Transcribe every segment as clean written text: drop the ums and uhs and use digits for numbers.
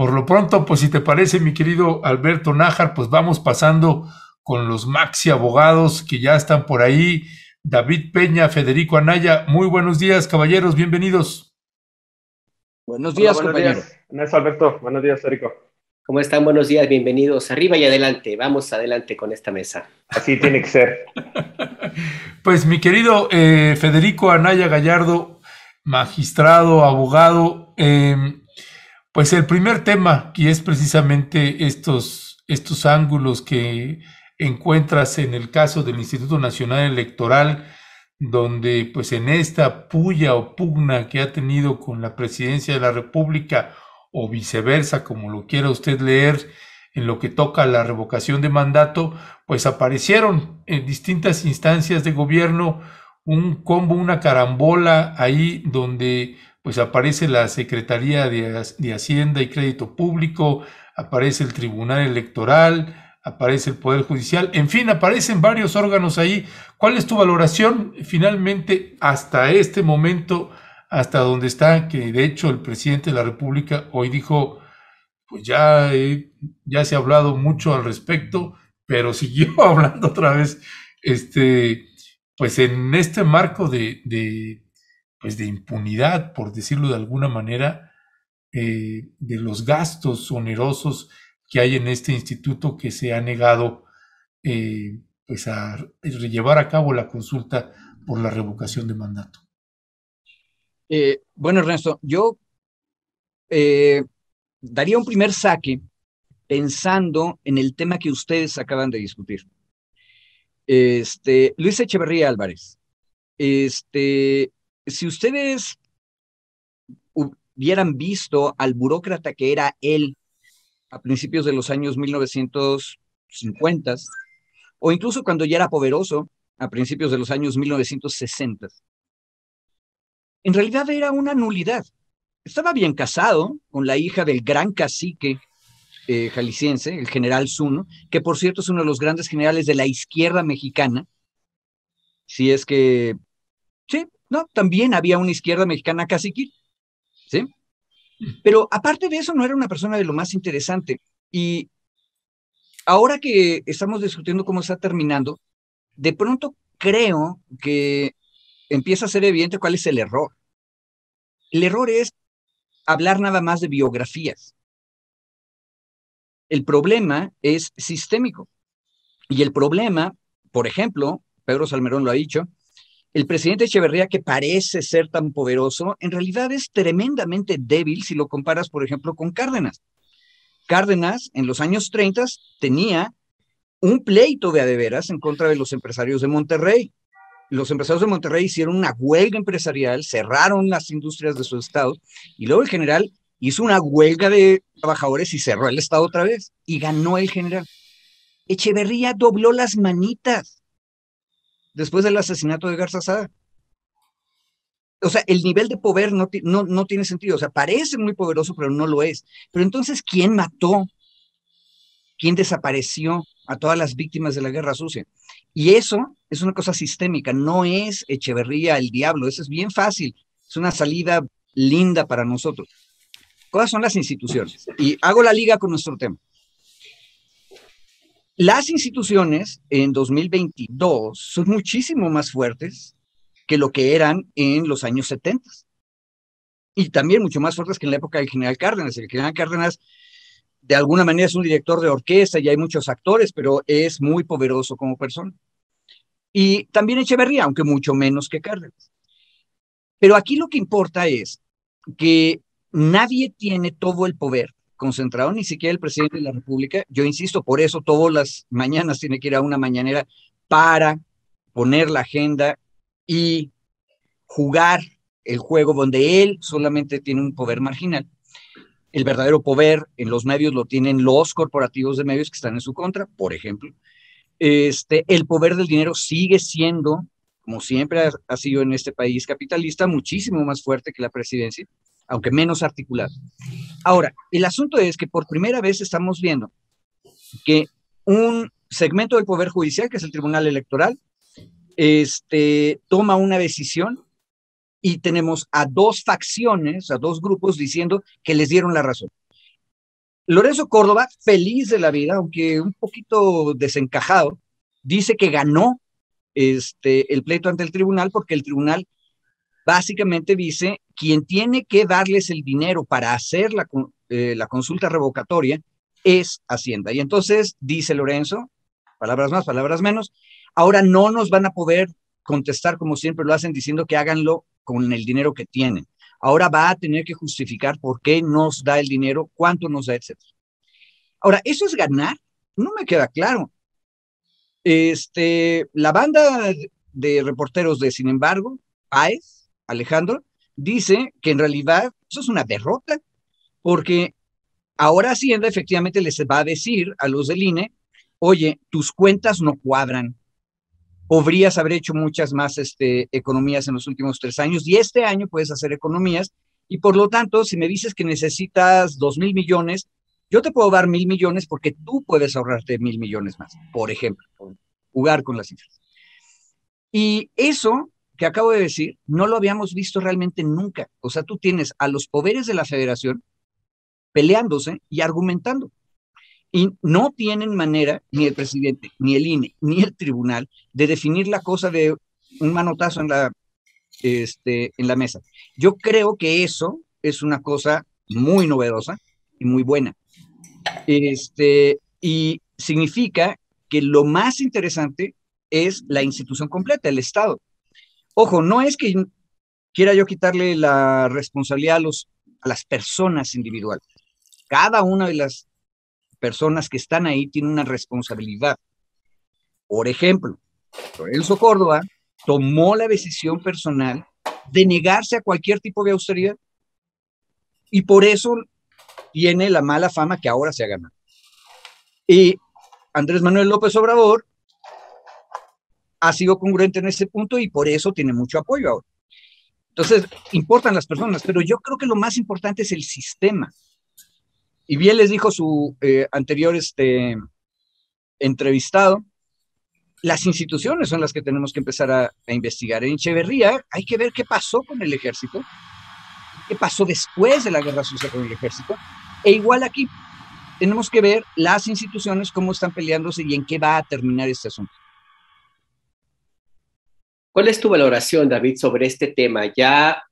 Por lo pronto, pues si te parece, mi querido Alberto Nájar, pues vamos pasando con los maxi abogados que ya están por ahí. David Peña, Federico Anaya, muy buenos días, caballeros, bienvenidos. Buenos Hola, días, buenos compañero. días. Ernesto Alberto, buenos días, Federico. ¿Cómo están? Buenos días, bienvenidos. Arriba y adelante. Vamos adelante con esta mesa. Así tiene que ser. Pues mi querido Federico Anaya Gallardo, magistrado, abogado, pues el primer tema, que es precisamente estos ángulos que encuentras en el caso del Instituto Nacional Electoral, donde pues en esta puya o pugna que ha tenido con la presidencia de la República o viceversa, como lo quiera usted leer, en lo que toca a la revocación de mandato, pues aparecieron en distintas instancias de gobierno un combo, una carambola ahí donde pues aparece la Secretaría de Hacienda y Crédito Público, aparece el Tribunal Electoral, aparece el Poder Judicial, en fin, aparecen varios órganos ahí. ¿Cuál es tu valoración finalmente hasta este momento, hasta donde está, que de hecho el presidente de la República hoy dijo, pues ya se ha hablado mucho al respecto, pero siguió hablando otra vez, pues en este marco pues de impunidad, por decirlo de alguna manera, de los gastos onerosos que hay en este instituto que se ha negado pues a llevar a cabo la consulta por la revocación de mandato. Bueno, Ernesto, yo eh, daría un primer saque pensando en el tema que ustedes acaban de discutir. Luis Echeverría Álvarez, si ustedes hubieran visto al burócrata que era él a principios de los años 1950, o incluso cuando ya era poderoso, a principios de los años 1960, en realidad era una nulidad. Estaba bien casado con la hija del gran cacique jalisciense, el general Zuno, que por cierto es uno de los grandes generales de la izquierda mexicana. Si es que, sí, no, también había una izquierda mexicana cacique, ¿sí? Pero aparte de eso, no era una persona de lo más interesante. Y ahora que estamos discutiendo cómo está terminando, de pronto creo que empieza a ser evidente cuál es el error. El error es hablar nada más de biografías. El problema es sistémico. Y el problema, por ejemplo, Pedro Salmerón lo ha dicho, el presidente Echeverría, que parece ser tan poderoso, en realidad es tremendamente débil si lo comparas, por ejemplo, con Cárdenas. Cárdenas, en los años 30, tenía un pleito de a de veras en contra de los empresarios de Monterrey. Los empresarios de Monterrey hicieron una huelga empresarial, cerraron las industrias de su estado, y luego el general hizo una huelga de trabajadores y cerró el estado otra vez, y ganó el general. Echeverría dobló las manitas después del asesinato de Garza Sada. O sea, el nivel de poder no tiene sentido. O sea, parece muy poderoso, pero no lo es. Pero entonces, ¿quién mató? ¿Quién desapareció a todas las víctimas de la guerra sucia? Y eso es una cosa sistémica, no es Echeverría el diablo, eso es bien fácil, es una salida linda para nosotros. ¿Cuáles son las instituciones? Y hago la liga con nuestro tema. Las instituciones en 2022 son muchísimo más fuertes que lo que eran en los años 70. Y también mucho más fuertes que en la época del general Cárdenas. El general Cárdenas, de alguna manera, es un director de orquesta y hay muchos actores, pero es muy poderoso como persona. Y también Echeverría, aunque mucho menos que Cárdenas. Pero aquí lo que importa es que nadie tiene todo el poder concentrado, ni siquiera el presidente de la República. Yo insisto, por eso todas las mañanas tiene que ir a una mañanera para poner la agenda y jugar el juego donde él solamente tiene un poder marginal. El verdadero poder en los medios lo tienen los corporativos de medios que están en su contra, por ejemplo. El poder del dinero sigue siendo, como siempre ha sido en este país capitalista, muchísimo más fuerte que la presidencia, aunque menos articulado. Ahora, el asunto es que por primera vez estamos viendo que un segmento del Poder Judicial, que es el Tribunal Electoral, toma una decisión y tenemos a dos facciones, a dos grupos diciendo que les dieron la razón. Lorenzo Córdoba, feliz de la vida, aunque un poquito desencajado, dice que ganó el pleito ante el tribunal porque el tribunal básicamente dice quien tiene que darles el dinero para hacer la consulta revocatoria es Hacienda. Y entonces dice Lorenzo, palabras más, palabras menos, ahora no nos van a poder contestar como siempre lo hacen diciendo que háganlo con el dinero que tienen. Ahora va a tener que justificar por qué nos da el dinero, cuánto nos da, etc. Ahora, ¿eso es ganar? No me queda claro. La banda de reporteros de Sin embargo, Páez, Alejandro, dice que en realidad eso es una derrota, porque ahora Hacienda efectivamente les va a decir a los del INE, oye, tus cuentas no cuadran, podrías haber hecho muchas más economías en los últimos 3 años y este año puedes hacer economías y por lo tanto, si me dices que necesitas 2,000 millones, yo te puedo dar 1,000 millones porque tú puedes ahorrarte 1,000 millones más, por ejemplo, jugar con las cifras. Y eso que acabo de decir, no lo habíamos visto realmente nunca. O sea, tú tienes a los poderes de la federación peleándose y argumentando. Y no tienen manera, ni el presidente, ni el INE, ni el tribunal, de definir la cosa de un manotazo en la mesa. Yo creo que eso es una cosa muy novedosa y muy buena. Y significa que lo más interesante es la institución completa, el Estado. Ojo, no es que quiera yo quitarle la responsabilidad a las personas individuales. Cada una de las personas que están ahí tiene una responsabilidad. Por ejemplo, Lorenzo Córdoba tomó la decisión personal de negarse a cualquier tipo de austeridad y por eso tiene la mala fama que ahora se ha ganado. Y Andrés Manuel López Obrador ha sido congruente en ese punto y por eso tiene mucho apoyo ahora. Entonces, importan las personas, pero yo creo que lo más importante es el sistema. Y bien les dijo su anterior entrevistado, las instituciones son las que tenemos que empezar a investigar. En Echeverría hay que ver qué pasó con el ejército, qué pasó después de la guerra sucia con el ejército, e igual aquí tenemos que ver las instituciones cómo están peleándose y en qué va a terminar este asunto. ¿Cuál es tu valoración, David, sobre este tema? Ya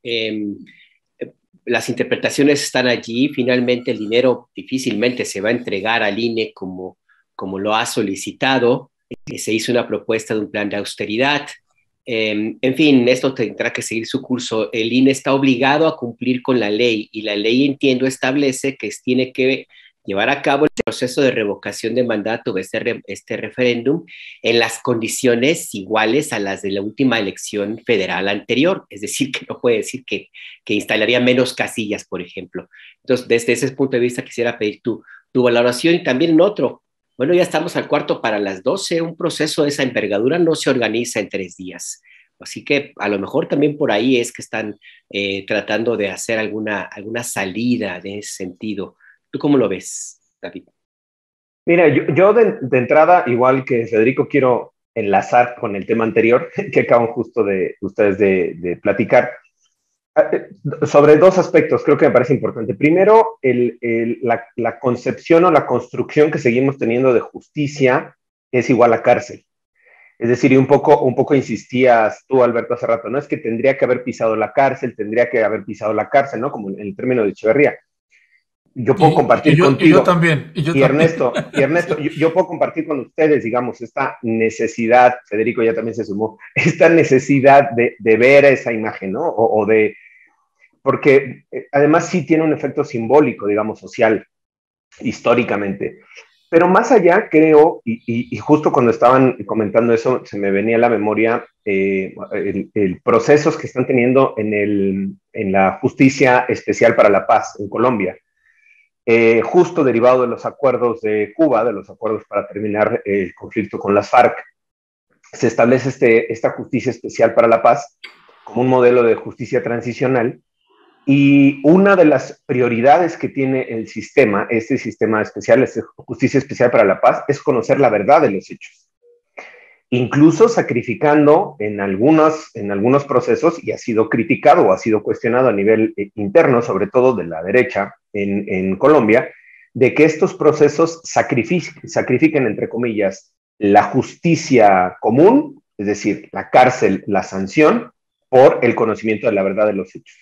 las interpretaciones están allí, finalmente el dinero difícilmente se va a entregar al INE como lo ha solicitado, se hizo una propuesta de un plan de austeridad, en fin, esto tendrá que seguir su curso. El INE está obligado a cumplir con la ley y la ley, entiendo, establece que tiene que llevar a cabo el proceso de revocación de mandato de este referéndum en las condiciones iguales a las de la última elección federal anterior, es decir, que no puede decir que instalaría menos casillas, por ejemplo. Entonces, desde ese punto de vista quisiera pedir tu valoración y también en otro. Bueno, ya estamos al cuarto para las 12, un proceso de esa envergadura no se organiza en 3 días. Así que a lo mejor también por ahí es que están tratando de hacer alguna salida de ese sentido. ¿Tú cómo lo ves, David? Mira, yo de entrada, igual que Federico, quiero enlazar con el tema anterior que acaban justo de ustedes de platicar sobre 2 aspectos, creo que me parece importante. Primero, la concepción o la construcción que seguimos teniendo de justicia es igual a cárcel. Es decir, y un poco insistías tú, Alberto, hace rato, ¿no? Es que tendría que haber pisado la cárcel, ¿no? Como en el término de Echeverría. Yo puedo compartir contigo. Y yo también. Ernesto, yo puedo compartir con ustedes, digamos, esta necesidad, Federico ya también se sumó, esta necesidad de ver esa imagen, ¿no? Porque además sí tiene un efecto simbólico, digamos, social, históricamente. Pero más allá, creo, y justo cuando estaban comentando eso, se me venía a la memoria el procesos que están teniendo en la Justicia Especial para la Paz en Colombia. Justo derivado de los acuerdos de Cuba, de los acuerdos para terminar el conflicto con las FARC, se establece esta Justicia Especial para la Paz como un modelo de justicia transicional. Y una de las prioridades que tiene el sistema, este sistema especial, esta Justicia Especial para la Paz, es conocer la verdad de los hechos. Incluso sacrificando en algunos procesos, y ha sido criticado o ha sido cuestionado a nivel interno, sobre todo de la derecha en Colombia, de que estos procesos sacrifiquen, entre comillas, la justicia común, es decir, la cárcel, la sanción, por el conocimiento de la verdad de los hechos.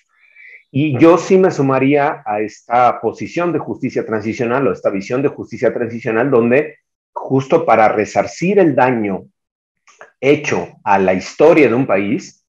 Y yo sí me sumaría a esta posición de justicia transicional o esta visión de justicia transicional donde justo para resarcir el daño hecho a la historia de un país,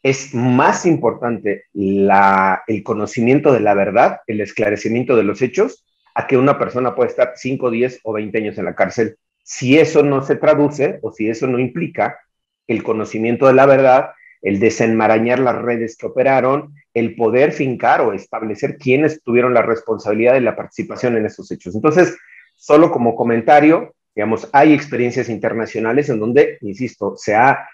es más importante el conocimiento de la verdad, el esclarecimiento de los hechos, a que una persona pueda estar 5, 10 o 20 años en la cárcel si eso no se traduce o si eso no implica el conocimiento de la verdad, el desenmarañar las redes que operaron, el poder fincar o establecer quiénes tuvieron la responsabilidad de la participación en esos hechos. Entonces, solo como comentario, digamos, hay experiencias internacionales en donde, insisto, se ha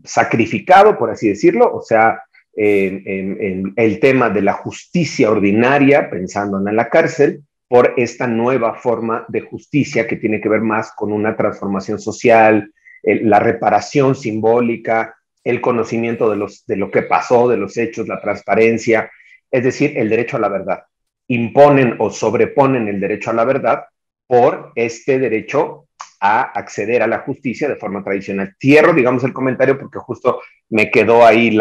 sacrificado, por así decirlo, o sea, el tema de la justicia ordinaria, pensando en la cárcel, por esta nueva forma de justicia que tiene que ver más con una transformación social, la reparación simbólica, el conocimiento de lo que pasó, de los hechos, la transparencia, es decir, el derecho a la verdad. Imponen o sobreponen el derecho a la verdad por este derecho a acceder a la justicia de forma tradicional. Cierro, digamos, el comentario porque justo me quedó ahí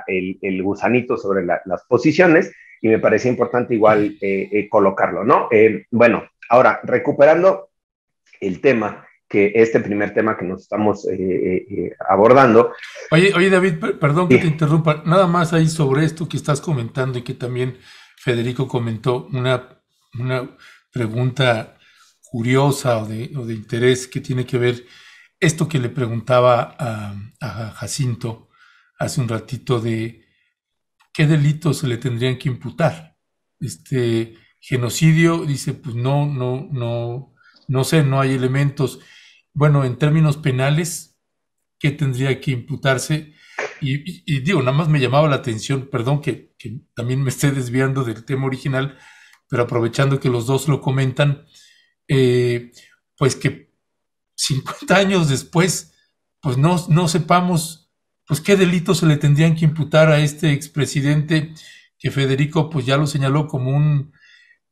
el gusanito sobre las posiciones y me parece importante igual colocarlo, ¿no? Bueno, ahora, recuperando el tema, que este primer tema que nos estamos abordando. Oye, David, perdón que te interrumpa, nada más ahí sobre esto que estás comentando y que también Federico comentó, una pregunta curiosa o de interés que tiene que ver esto que le preguntaba a Jacinto hace un ratito de qué delitos se le tendrían que imputar. Genocidio, dice, pues no sé, no hay elementos. Bueno, en términos penales, ¿qué tendría que imputarse? Y digo, nada más me llamaba la atención, perdón que también me esté desviando del tema original, pero aprovechando que los dos lo comentan, pues que 50 años después, pues no sepamos pues qué delitos se le tendrían que imputar a este expresidente que Federico pues ya lo señaló como un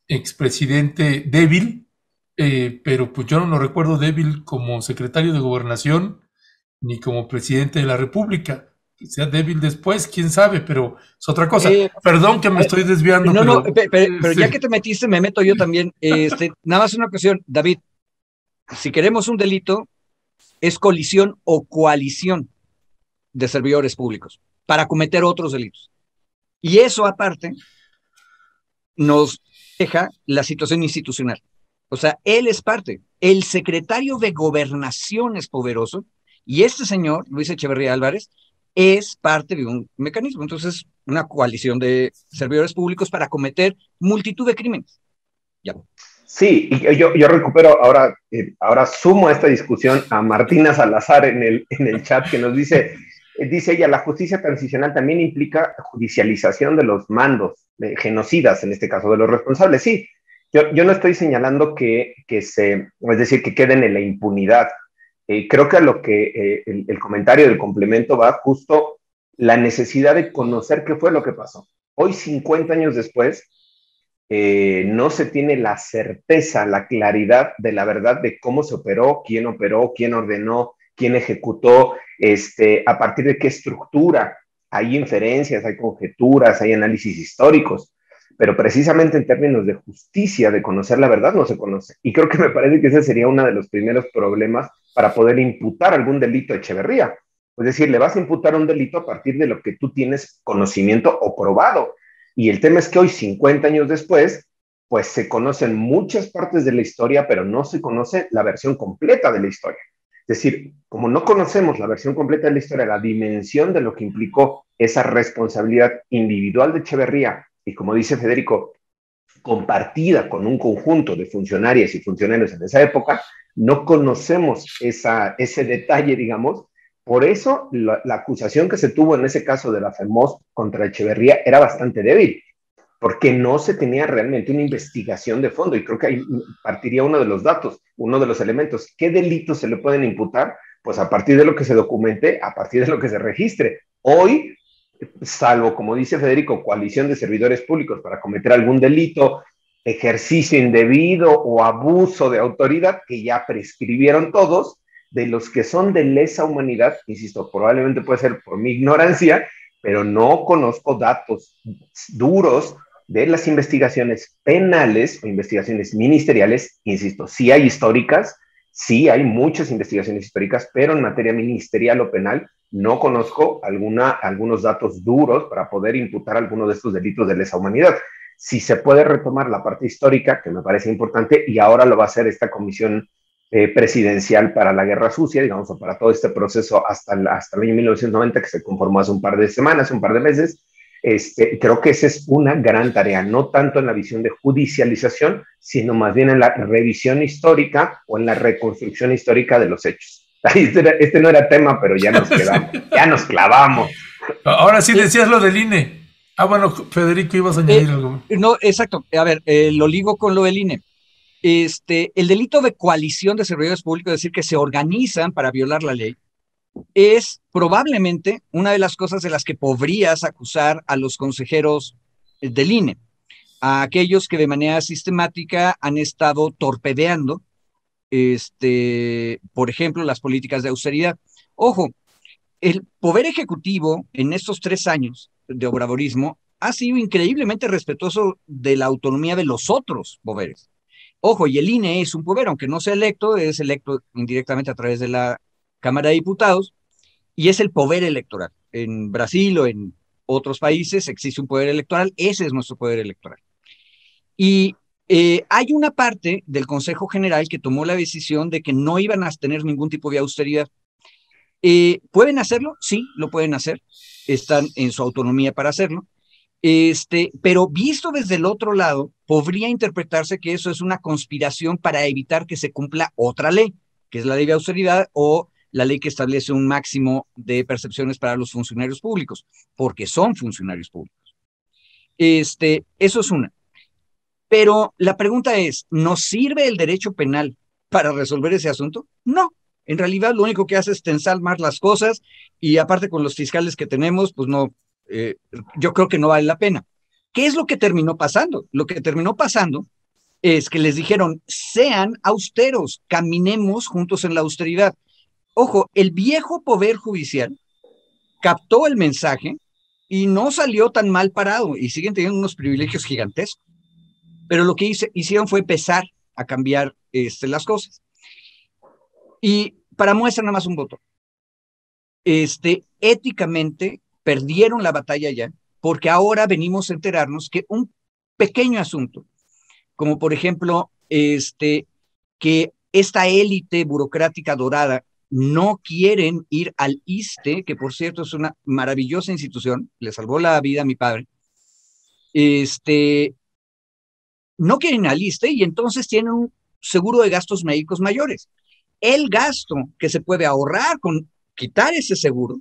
expresidente débil, pero pues yo no lo recuerdo débil como secretario de Gobernación ni como presidente de la República. Que sea débil después, quién sabe, pero es otra cosa. Perdón que me estoy desviando. Pero sí. Ya que te metiste, me meto yo también. Nada más una cuestión, David. Si queremos un delito, es colisión o coalición de servidores públicos para cometer otros delitos. Y eso aparte nos deja la situación institucional. O sea, él es parte. El secretario de Gobernación es poderoso y este señor, Luis Echeverría Álvarez, es parte de un mecanismo. Entonces, una coalición de servidores públicos para cometer multitud de crímenes. Ya. Sí, y yo recupero ahora sumo a esta discusión a Martina Salazar en el chat que nos dice ella, la justicia transicional también implica judicialización de los mandos, de genocidas en este caso, de los responsables. Sí, yo no estoy señalando es decir, que queden en la impunidad. Creo que a lo que el comentario del complemento va justo la necesidad de conocer qué fue lo que pasó. Hoy, 50 años después, no se tiene la certeza, la claridad de la verdad de cómo se operó, quién ordenó, quién ejecutó, a partir de qué estructura. Hay inferencias, hay conjeturas, hay análisis históricos, pero precisamente en términos de justicia, de conocer la verdad, no se conoce. Y creo que me parece que ese sería uno de los primeros problemas para poder imputar algún delito a Echeverría. Es decir, le vas a imputar un delito a partir de lo que tú tienes conocimiento o probado. Y el tema es que hoy, 50 años después, pues se conocen muchas partes de la historia, pero no se conoce la versión completa de la historia. Es decir, como no conocemos la versión completa de la historia, la dimensión de lo que implicó esa responsabilidad individual de Echeverría, y como dice Federico, compartida con un conjunto de funcionarias y funcionarios en esa época, no conocemos ese detalle, digamos. Por eso la acusación que se tuvo en ese caso de la FEMOS contra Echeverría era bastante débil, porque no se tenía realmente una investigación de fondo, y creo que ahí partiría uno de los datos, uno de los elementos. ¿Qué delitos se le pueden imputar? Pues a partir de lo que se documente, a partir de lo que se registre. Hoy, salvo, como dice Federico, coalición de servidores públicos para cometer algún delito ejercicio indebido o abuso de autoridad, que ya prescribieron todos. De los que son de lesa humanidad, insisto, probablemente puede ser por mi ignorancia, pero no conozco datos duros de las investigaciones penales o investigaciones ministeriales. Insisto, sí hay históricas, sí hay muchas investigaciones históricas, pero en materia ministerial o penal no conozco algunos datos duros para poder imputar algunos de estos delitos de lesa humanidad. Si se puede retomar la parte histórica, que me parece importante, y ahora lo va a hacer esta comisión presidencial para la Guerra Sucia, digamos, o para todo este proceso hasta el año 1990, que se conformó hace un par de semanas, un par de meses. Creo que esa es una gran tarea, no tanto en la visión de judicialización, sino más bien en la revisión histórica o en la reconstrucción histórica de los hechos. Este no era tema, pero ya nos quedamos, ya nos clavamos. Ahora sí decías lo del INE. Bueno, Federico, ibas a añadir algo. No, exacto. A ver, lo ligo con lo del INE. El delito de coalición de servidores públicos, es decir, que se organizan para violar la ley, es probablemente una de las cosas de las que podrías acusar a los consejeros del INE, a aquellos que de manera sistemática han estado torpedeando, por ejemplo, las políticas de austeridad. Ojo, el poder ejecutivo en estos 3 años de obradorismo ha sido increíblemente respetuoso de la autonomía de los otros poderes. Ojo, y el INE es un poder, aunque no sea electo, es electo indirectamente a través de la Cámara de Diputados, y es el poder electoral. En Brasil o en otros países existe un poder electoral, ese es nuestro poder electoral. Y hay una parte del Consejo General que tomó la decisión de que no iban a tener ningún tipo de austeridad. ¿Pueden hacerlo? Sí, lo pueden hacer, están en su autonomía para hacerlo. Pero visto desde el otro lado, podría interpretarse que eso es una conspiración para evitar que se cumpla otra ley, que es la ley de austeridad o la ley que establece un máximo de percepciones para los funcionarios públicos, porque son funcionarios públicos. Eso es una. Pero la pregunta es, ¿nos sirve el derecho penal para resolver ese asunto? No. En realidad lo único que hace es tensar más las cosas y aparte con los fiscales que tenemos, pues no, yo creo que no vale la pena. ¿Qué es lo que terminó pasando? Lo que terminó pasando es que les dijeron, sean austeros, caminemos juntos en la austeridad. Ojo, el viejo poder judicial captó el mensaje y no salió tan mal parado y siguen teniendo unos privilegios gigantescos. Pero lo que hicieron fue empezar a cambiar las cosas. Y para muestra nada más un voto. Éticamente perdieron la batalla ya, porque ahora venimos a enterarnos que un pequeño asunto, como por ejemplo, que esta élite burocrática dorada no quieren ir al ISSSTE, que por cierto es una maravillosa institución, le salvó la vida a mi padre, no quieren ir al ISSSTE y entonces tienen un seguro de gastos médicos mayores. El gasto que se puede ahorrar con quitar ese seguro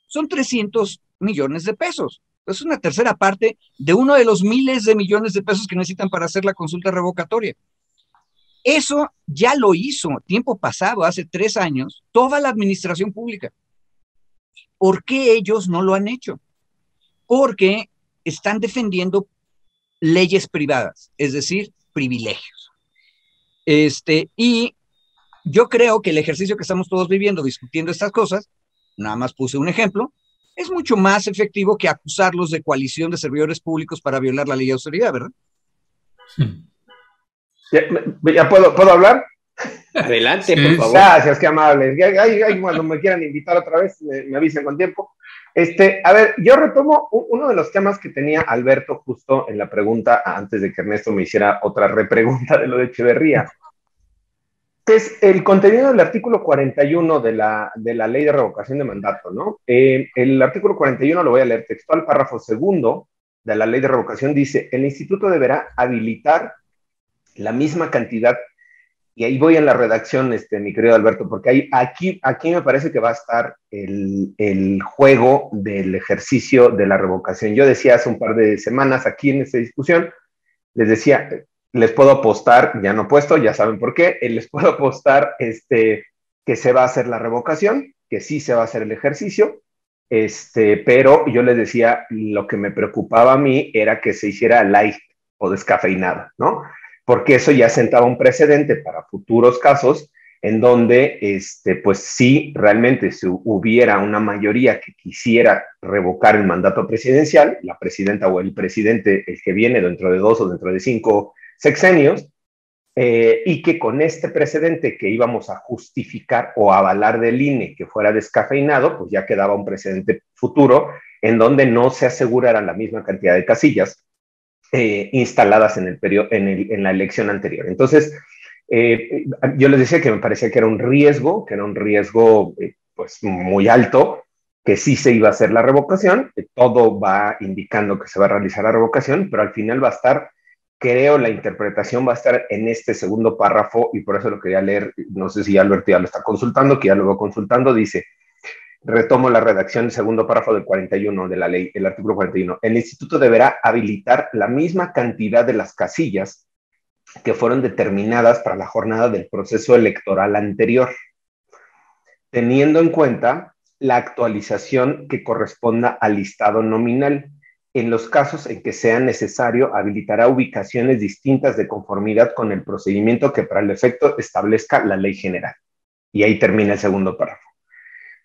son 300 millones de pesos. Es una tercera parte de uno de los miles de millones de pesos que necesitan para hacer la consulta revocatoria. Eso ya lo hizo tiempo pasado, hace 3 años, toda la administración pública. ¿Por qué ellos no lo han hecho? Porque están defendiendo leyes privadas, es decir, privilegios. Y yo creo que el ejercicio que estamos todos viviendo discutiendo estas cosas, nada más puse un ejemplo, es mucho más efectivo que acusarlos de coalición de servidores públicos para violar la ley de austeridad, ¿verdad? ¿Ya puedo hablar? Adelante, Sí, por favor. Gracias, qué amables. Cuando me quieran invitar otra vez, me avisen con tiempo. A ver, yo retomo uno de los temas que tenía Alberto justo en la pregunta, antes de que Ernesto me hiciera otra repregunta de lo de Echeverría, que es el contenido del artículo 41 de la ley de revocación de mandato, ¿no? El artículo 41, lo voy a leer textual, párrafo segundo de la ley de revocación, dice, el instituto deberá habilitar la misma cantidad, y ahí voy en la redacción, mi querido Alberto, porque aquí me parece que va a estar el juego del ejercicio de la revocación. Yo decía hace un par de semanas aquí en esta discusión, les decía, les puedo apostar, ya no he puesto, ya saben por qué, les puedo apostar que se va a hacer la revocación, que sí se va a hacer el ejercicio, pero yo les decía, lo que me preocupaba a mí era que se hiciera light, o descafeinada, ¿no? Porque eso ya sentaba un precedente para futuros casos en donde, pues sí, realmente si hubiera una mayoría que quisiera revocar el mandato presidencial, la presidenta o el presidente, el que viene dentro de 2 o dentro de 5 sexenios, y que con este precedente que íbamos a justificar o avalar del INE que fuera descafeinado, pues ya quedaba un precedente futuro en donde no se asegurara la misma cantidad de casillas instaladas en, en la elección anterior. Entonces, yo les decía que me parecía que era un riesgo, pues muy alto, que sí se iba a hacer la revocación, todo va indicando que se va a realizar la revocación, pero al final va a estar, creo, la interpretación va a estar en este segundo párrafo, y por eso lo quería leer, no sé si Alberto ya lo está consultando, que ya lo va consultando, dice, retomo la redacción del segundo párrafo del 41 de la ley, el artículo 41. El instituto deberá habilitar la misma cantidad de las casillas que fueron determinadas para la jornada del proceso electoral anterior, teniendo en cuenta la actualización que corresponda al listado nominal. En los casos en que sea necesario, habilitará ubicaciones distintas de conformidad con el procedimiento que para el efecto establezca la ley general. Y ahí termina el segundo párrafo.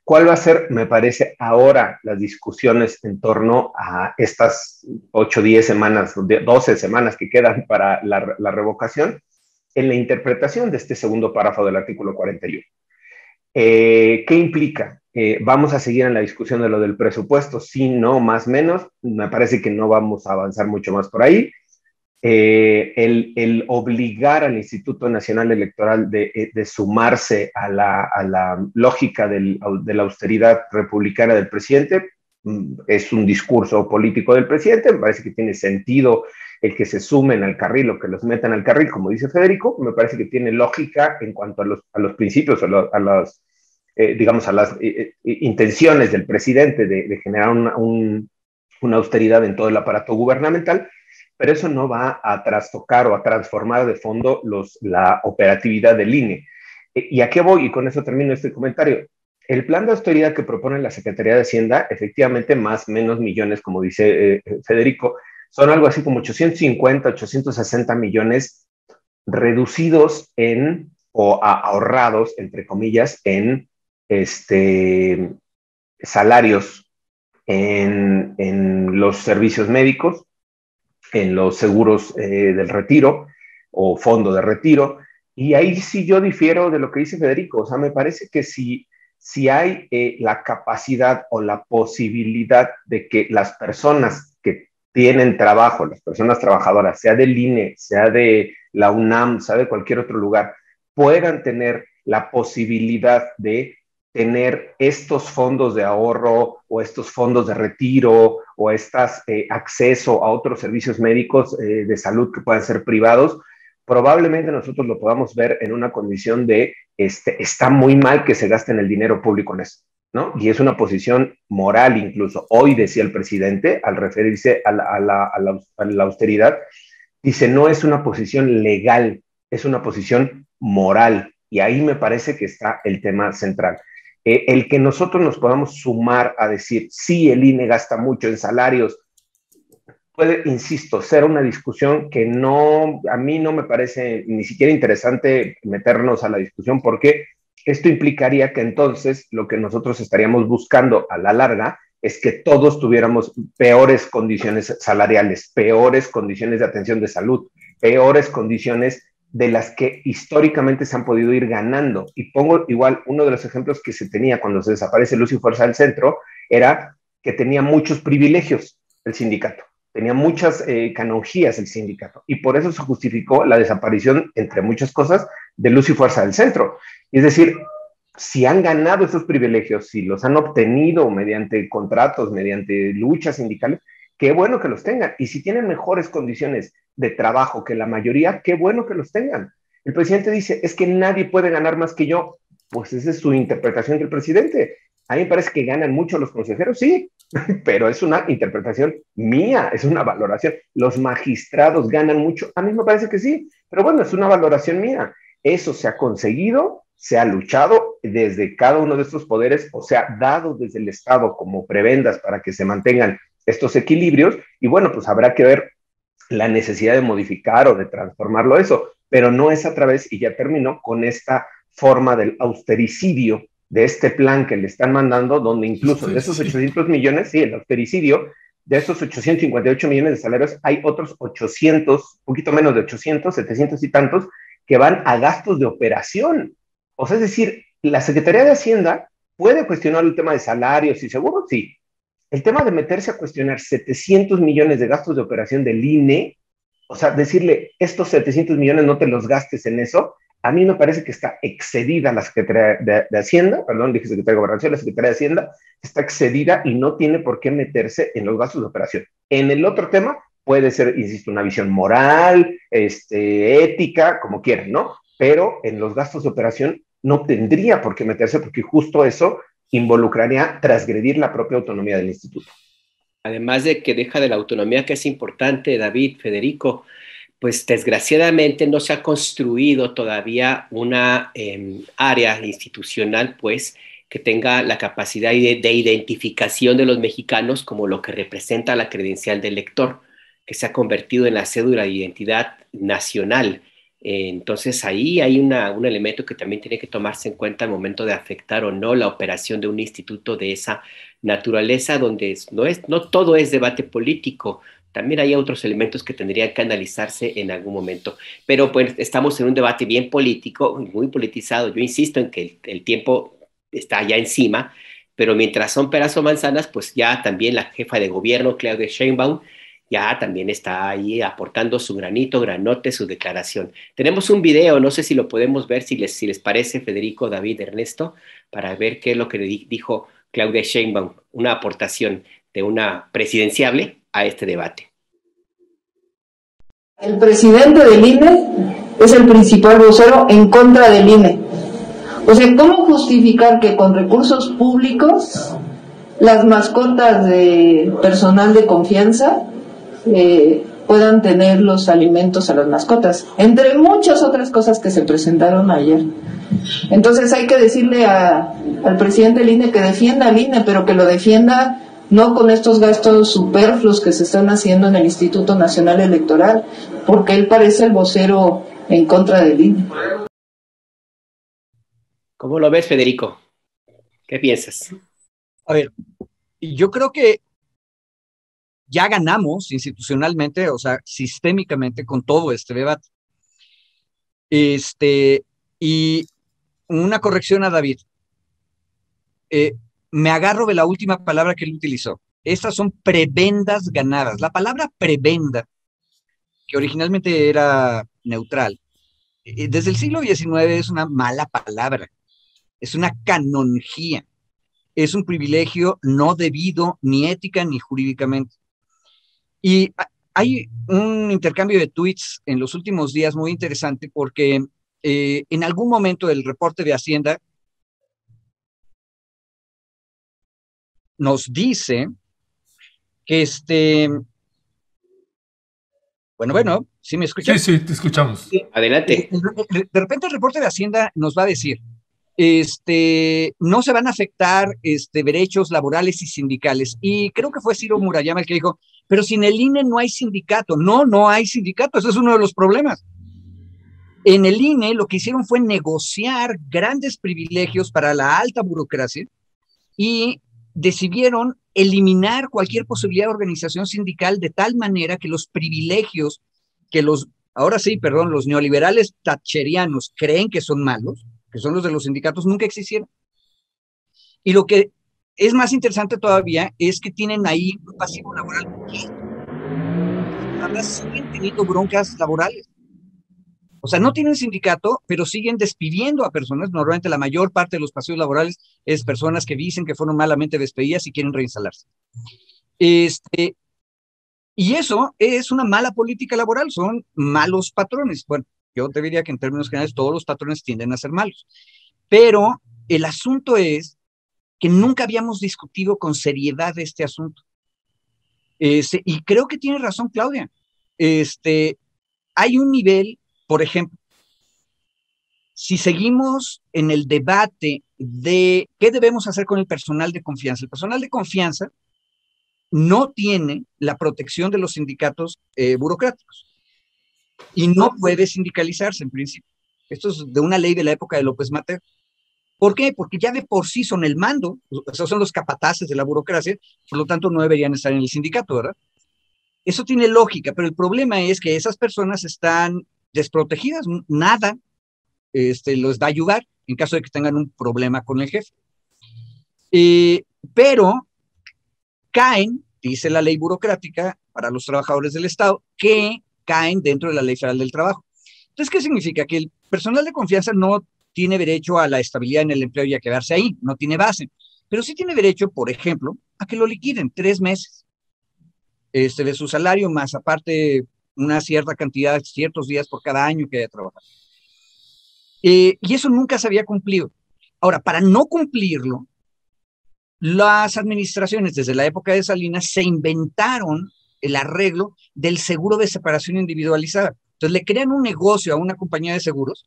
¿Cuál va a ser, me parece, ahora las discusiones en torno a estas 8, 10 semanas, 12 semanas que quedan para la revocación? En la interpretación de este segundo párrafo del artículo 41. ¿Qué implica? ¿Vamos a seguir en la discusión de lo del presupuesto? Sí, no, más o menos. Me parece que no vamos a avanzar mucho más por ahí. El obligar al Instituto Nacional Electoral de sumarse a la lógica de la austeridad republicana del presidente es un discurso político del presidente. Me parece que tiene sentido el que se sumen al carril o que los metan al carril, como dice Federico. Me parece que tiene lógica en cuanto a los principios, a las intenciones del presidente de generar una austeridad en todo el aparato gubernamental, pero eso no va a trastocar o a transformar de fondo la operatividad del INE. ¿Y a qué voy? Y con eso termino este comentario. El plan de austeridad que propone la Secretaría de Hacienda, efectivamente, más o menos millones, como dice Federico, son algo así como 850, 860 millones reducidos o ahorrados, entre comillas, en salarios en los servicios médicos, en los seguros del retiro o fondo de retiro. Y ahí sí yo difiero de lo que dice Federico. O sea, me parece que si hay la capacidad o la posibilidad de que las personas que tienen trabajo, las personas trabajadoras, sea del INE, sea de la UNAM, sea de cualquier otro lugar, puedan tener la posibilidad de tener estos fondos de ahorro o estos fondos de retiro o acceso a otros servicios médicos de salud que puedan ser privados, probablemente nosotros lo podamos ver en una condición de está muy mal que se gasten el dinero público en eso, ¿no? Y es una posición moral incluso. Hoy decía el presidente, al referirse a la austeridad, dice, no es una posición legal, es una posición moral. Y ahí me parece que está el tema central. El que nosotros nos podamos sumar a decir, sí, el INE gasta mucho en salarios, puede, insisto, ser una discusión que a mí no me parece ni siquiera interesante meternos a la discusión, porque esto implicaría que entonces lo que nosotros estaríamos buscando a la larga es que todos tuviéramos peores condiciones salariales, peores condiciones de atención de salud, peores condiciones de las que históricamente se han podido ir ganando. Y pongo igual uno de los ejemplos que se tenía cuando se desaparece Luz y Fuerza del Centro, era que tenía muchos privilegios el sindicato, tenía muchas canonjías el sindicato, y por eso se justificó la desaparición, entre muchas cosas, de Luz y Fuerza del Centro. Es decir, si han ganado esos privilegios, si los han obtenido mediante contratos, mediante luchas sindicales, qué bueno que los tengan. Y si tienen mejores condiciones de trabajo que la mayoría, qué bueno que los tengan. El presidente dice, es que nadie puede ganar más que yo. Pues esa es su interpretación del presidente. A mí me parece que ganan mucho los consejeros, sí, pero es una interpretación mía, es una valoración. Los magistrados ganan mucho, a mí me parece que sí, pero bueno, es una valoración mía. Eso se ha conseguido, se ha luchado desde cada uno de estos poderes, o sea, dado desde el Estado como prebendas para que se mantengan estos equilibrios, y bueno, pues habrá que ver la necesidad de modificar o de transformarlo eso, pero no es a través, y ya terminó, con esta forma del austericidio, de este plan que le están mandando, donde incluso de esos 800 millones, sí, el austericidio, de esos 858 millones de salarios, hay otros 800, un poquito menos de 800, 700 y tantos, que van a gastos de operación. O sea, es decir, la Secretaría de Hacienda puede cuestionar el tema de salarios y seguros, sí. El tema de meterse a cuestionar 700 millones de gastos de operación del INE, o sea, decirle, estos 700 millones no te los gastes en eso, a mí me parece que está excedida la Secretaría de Hacienda, perdón, dije Secretaría de Gobernación, la Secretaría de Hacienda está excedida y no tiene por qué meterse en los gastos de operación. En el otro tema puede ser, insisto, una visión moral, ética, como quieran, ¿no? Pero en los gastos de operación no tendría por qué meterse porque justo eso involucraría transgredir la propia autonomía del instituto. Además de que deja de la autonomía, que es importante, David, Federico, pues desgraciadamente no se ha construido todavía una área institucional, pues, que tenga la capacidad de identificación de los mexicanos como lo que representa la credencial del lector, que se ha convertido en la cédula de identidad nacional. Entonces ahí hay un elemento que también tiene que tomarse en cuenta al momento de afectar o no la operación de un instituto de esa naturaleza, donde no todo es debate político, también hay otros elementos que tendrían que analizarse en algún momento. Pero pues estamos en un debate bien político, muy politizado. Yo insisto en que el tiempo está ya encima, pero mientras son peras o manzanas, pues ya también la jefa de gobierno, Claudia Sheinbaum, ya también está ahí aportando su granito, granote, su declaración. Tenemos un video, no sé si lo podemos ver, si les parece, Federico, David, Ernesto, para ver qué es lo que dijo Claudia Sheinbaum, una aportación de una presidenciable a este debate. El presidente del INE es el principal vocero en contra del INE. O sea, ¿cómo justificar que con recursos públicos las mascotas de personal de confianza puedan tener los alimentos a las mascotas? Entre muchas otras cosas que se presentaron ayer. Entonces hay que decirle al presidente del INE que defienda al INE, pero que lo defienda no con estos gastos superfluos que se están haciendo en el Instituto Nacional Electoral, porque él parece el vocero en contra del INE. ¿Cómo lo ves, Federico? ¿Qué piensas? A ver, yo creo que ya ganamos institucionalmente, o sea, sistémicamente con todo este debate. Y una corrección a David. Me agarro de la última palabra que él utilizó. Estas son prebendas ganadas. La palabra prebenda, que originalmente era neutral, desde el siglo XIX es una mala palabra, es una canonjía, es un privilegio no debido ni ética ni jurídicamente. Y hay un intercambio de tweets en los últimos días muy interesante porque en algún momento el reporte de Hacienda nos dice que bueno, ¿sí me escuchan? Sí, te escuchamos. Adelante. De repente el reporte de Hacienda nos va a decir, no se van a afectar derechos laborales y sindicales. Y creo que fue Ciro Murayama el que dijo, pero sin el INE no hay sindicato. No hay sindicato, ese es uno de los problemas. En el INE lo que hicieron fue negociar grandes privilegios para la alta burocracia y decidieron eliminar cualquier posibilidad de organización sindical de tal manera que los privilegios que los neoliberales thatcherianos creen que son malos, que son los de los sindicatos, nunca existieron. Y lo que es más interesante todavía es que tienen ahí un pasivo laboral. Ahora siguen teniendo broncas laborales. O sea, no tienen sindicato, pero siguen despidiendo a personas. Normalmente la mayor parte de los pasivos laborales es personas que dicen que fueron malamente despedidas y quieren reinstalarse. Y eso es una mala política laboral, son malos patrones. Bueno, yo te diría que en términos generales todos los patrones tienden a ser malos. Pero el asunto es que nunca habíamos discutido con seriedad este asunto. Y creo que tiene razón Claudia. Hay un nivel, por ejemplo, si seguimos en el debate de qué debemos hacer con el personal de confianza. El personal de confianza no tiene la protección de los sindicatos burocráticos y no puede sindicalizarse en principio. Esto es de una ley de la época de López Mateos. ¿Por qué? Porque ya de por sí son el mando, o sea, son los capataces de la burocracia, por lo tanto no deberían estar en el sindicato, ¿verdad? Eso tiene lógica, pero el problema es que esas personas están desprotegidas, nada los va a ayudar en caso de que tengan un problema con el jefe. Pero caen, dice la ley burocrática para los trabajadores del Estado, que caen dentro de la Ley Federal del Trabajo. Entonces, ¿qué significa? Que el personal de confianza no tiene derecho a la estabilidad en el empleo y a quedarse ahí, no tiene base, pero sí tiene derecho, por ejemplo, a que lo liquiden 3 meses de su salario, más aparte una cierta cantidad, ciertos días por cada año que haya trabajado. Y eso nunca se había cumplido. Ahora, para no cumplirlo, las administraciones desde la época de Salinas se inventaron el arreglo del seguro de separación individualizada. Entonces le crean un negocio a una compañía de seguros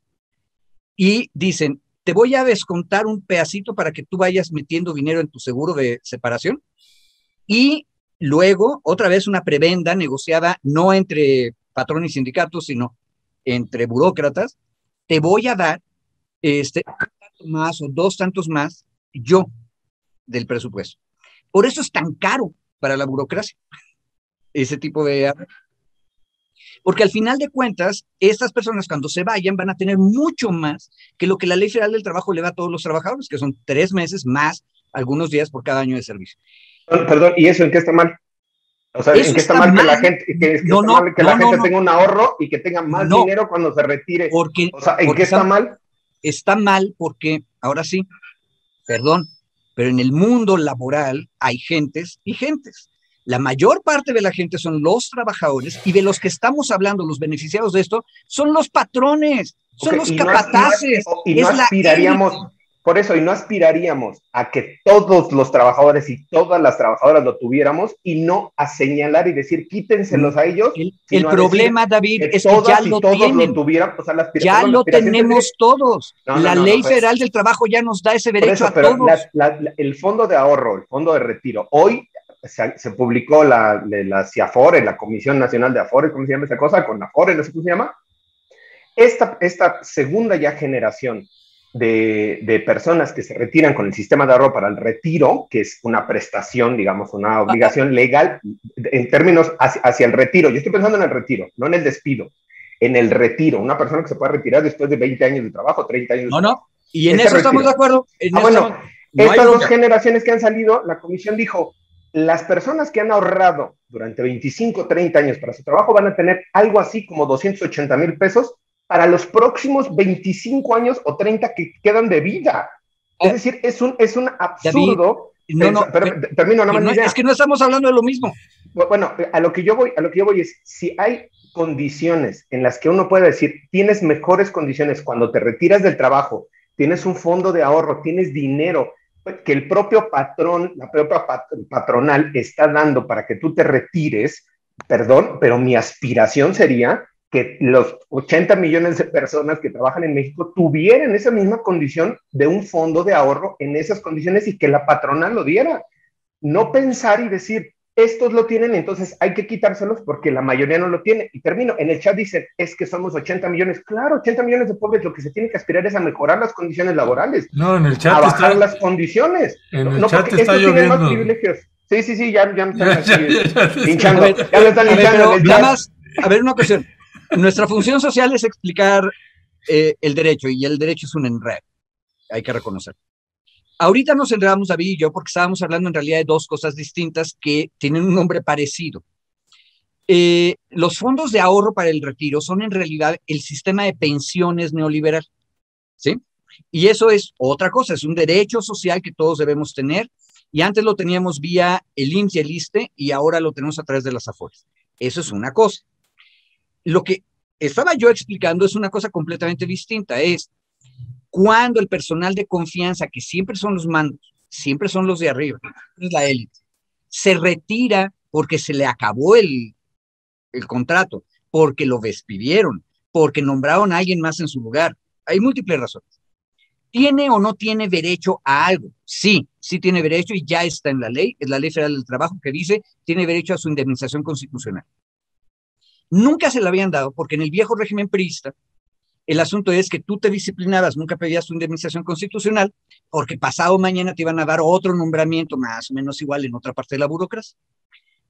y dicen, te voy a descontar un pedacito para que tú vayas metiendo dinero en tu seguro de separación y luego otra vez una prebenda negociada no entre patrón y sindicato, sino entre burócratas, te voy a dar un tanto más o 2 tantos más yo del presupuesto. Por eso es tan caro para la burocracia ese tipo de... Porque al final de cuentas, estas personas cuando se vayan van a tener mucho más que lo que la Ley Federal del Trabajo le da a todos los trabajadores, que son 3 meses más algunos días por cada año de servicio. Perdón, ¿y eso en qué está mal? O sea, ¿en qué está mal que la gente, la gente tenga un ahorro y que tenga más dinero cuando se retire? Porque, o sea, ¿en qué está mal? Está mal porque, ahora sí, perdón, pero en el mundo laboral hay gentes y gentes. La mayor parte de la gente son los trabajadores y de los que estamos hablando, los beneficiados de esto, son los patrones, son los capataces. Y no aspiraríamos, por eso, y no aspiraríamos a que todos los trabajadores y todas las trabajadoras lo tuviéramos y no a señalar y decir, quítenselos a ellos. El problema, David, es que ya lo tienen. O sea, ya lo tenemos todos. La Ley Federal del Trabajo ya nos da ese derecho a todos. El fondo de ahorro, el fondo de retiro, hoy se publicó la CIAFORE, la Comisión Nacional de Afores, ¿cómo se llama esa cosa? Con Afore, no sé cómo se llama. Esta segunda ya generación de personas que se retiran con el sistema de ahorro para el retiro, que es una prestación, digamos, una obligación legal en términos hacia el retiro. Yo estoy pensando en el retiro, no en el despido, en el retiro. Una persona que se puede retirar después de 20 años de trabajo, 30 años de trabajo. Y en eso estamos de acuerdo. Bueno, estas 2 generaciones que han salido, la comisión dijo, las personas que han ahorrado durante 25, 30 años para su trabajo van a tener algo así como 280,000 pesos para los próximos 25 años o 30 que quedan de vida. Es decir, es un absurdo. David, termino nada más. Es que no estamos hablando de lo mismo. Bueno, a lo que yo voy es, si hay condiciones en las que uno puede decir, tienes mejores condiciones cuando te retiras del trabajo, tienes un fondo de ahorro, tienes dinero, que el propio patrón, la propia patronal está dando para que tú te retires, perdón, pero mi aspiración sería que los 80 millones de personas que trabajan en México tuvieran esa misma condición de un fondo de ahorro en esas condiciones y que la patronal lo diera. No pensar y decir, estos lo tienen, entonces hay que quitárselos porque la mayoría no lo tiene. Y termino, en el chat dicen, es que somos 80 millones. Claro, 80 millones de pobres, lo que se tiene que aspirar es a mejorar las condiciones laborales. No, en el chat a bajar las condiciones. En el chat está lloviendo. Más privilegios. Sí, ya me están hinchando. Ya me están hinchando. A ver, una cuestión. Nuestra función social es explicar el derecho, y el derecho es un enredo, hay que reconocer. Ahorita nos enredamos, David y yo, porque estábamos hablando en realidad de 2 cosas distintas que tienen un nombre parecido. Los fondos de ahorro para el retiro son en realidad el sistema de pensiones neoliberal, ¿sí? Y eso es otra cosa, es un derecho social que todos debemos tener, y antes lo teníamos vía el IMSS y el ISSSTE, y ahora lo tenemos a través de las AFORES. Eso es una cosa. Lo que estaba yo explicando es una cosa completamente distinta, es cuando el personal de confianza, que siempre son los mandos, siempre son los de arriba, es la élite, se retira porque se le acabó el contrato, porque lo despidieron, porque nombraron a alguien más en su lugar. Hay múltiples razones. ¿Tiene o no tiene derecho a algo? Sí, sí tiene derecho y ya está en la ley. Es la Ley Federal del Trabajo que dice tiene derecho a su indemnización constitucional. Nunca se la habían dado porque en el viejo régimen priista el asunto es que tú te disciplinabas, nunca pedías tu indemnización constitucional porque pasado mañana te iban a dar otro nombramiento más o menos igual en otra parte de la burocracia.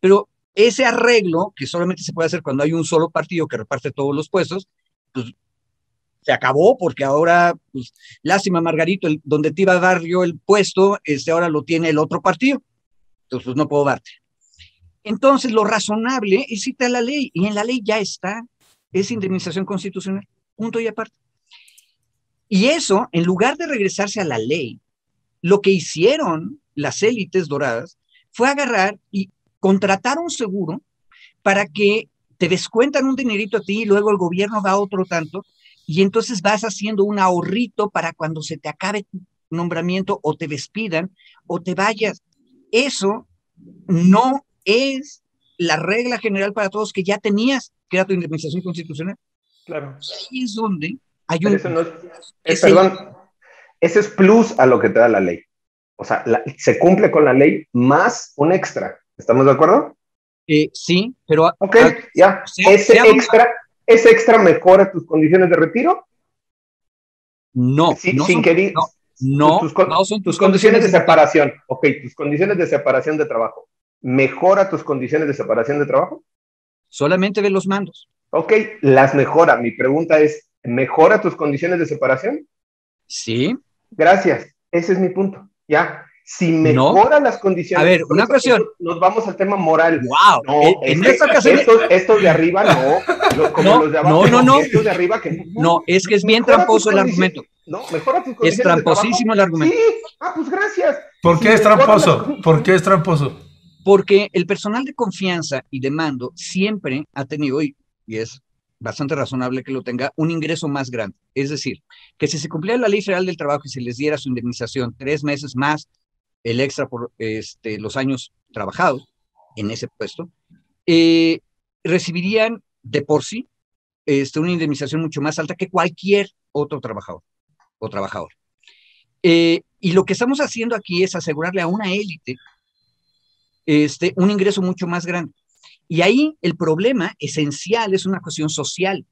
Pero ese arreglo, que solamente se puede hacer cuando hay un solo partido que reparte todos los puestos, pues se acabó porque ahora, pues, lástima Margarito, donde te iba a dar yo el puesto, ahora lo tiene el otro partido, entonces pues, no puedo darte. Entonces lo razonable es citar la ley, y en la ley ya está, es indemnización constitucional, punto y aparte. Y eso, en lugar de regresarse a la ley, lo que hicieron las élites doradas fue agarrar y contratar un seguro para que te descuentan un dinerito a ti y luego el gobierno da otro tanto, y entonces vas haciendo un ahorrito para cuando se te acabe tu nombramiento o te despidan o te vayas. Eso no es la regla general para todos que ya tenías, que era tu indemnización constitucional. Claro. Y ahí es donde hay Pero un... eso no es, perdón, ese es plus a lo que te da la ley. O sea, se cumple con la ley más un extra. ¿Estamos de acuerdo? Sí, pero... Ok, ya. ¿Ese extra mejora tus condiciones de retiro? No, Sí, no sin son, que no son tus condiciones de separación. Ok, tus condiciones de separación de trabajo. ¿Mejora tus condiciones de separación de trabajo? Solamente ve los mandos. Ok, las mejora. Mi pregunta es, ¿mejora tus condiciones de separación? Sí. Gracias, ese es mi punto. Ya, si mejora las condiciones... A ver, una cuestión. Nos vamos al tema moral. ¡Wow! No, en esta ocasión... estos de arriba no, como los de abajo. No. Estos de arriba que... No, es que es bien tramposo el argumento. No, mejora tus condiciones. Es tramposísimo el argumento. Sí, pues gracias. ¿Por qué es tramposo? ¿Por qué es tramposo? Porque el personal de confianza y de mando siempre ha tenido, y es bastante razonable que lo tenga, un ingreso más grande. Es decir, que si se cumpliera la Ley Federal del Trabajo y se les diera su indemnización 3 meses más el extra por los años trabajados en ese puesto, recibirían de por sí una indemnización mucho más alta que cualquier otro trabajador o trabajadora. Y lo que estamos haciendo aquí es asegurarle a una élite un ingreso mucho más grande. Y ahí el problema esencial es una cuestión social.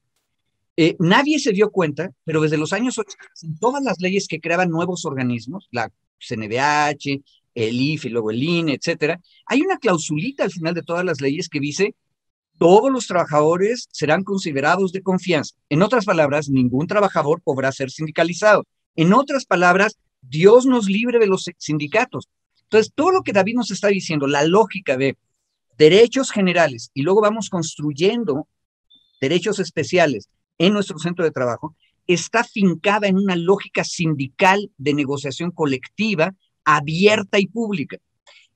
Nadie se dio cuenta, pero desde los años 80, en todas las leyes que creaban nuevos organismos, la CNDH, el IF y luego el INE, etcétera, hay una clausulita al final de todas las leyes que dice todos los trabajadores serán considerados de confianza. En otras palabras, ningún trabajador podrá ser sindicalizado. En otras palabras, Dios nos libre de los sindicatos. Entonces, todo lo que David nos está diciendo, la lógica de derechos generales y luego vamos construyendo derechos especiales en nuestro centro de trabajo, está fincada en una lógica sindical de negociación colectiva, abierta y pública.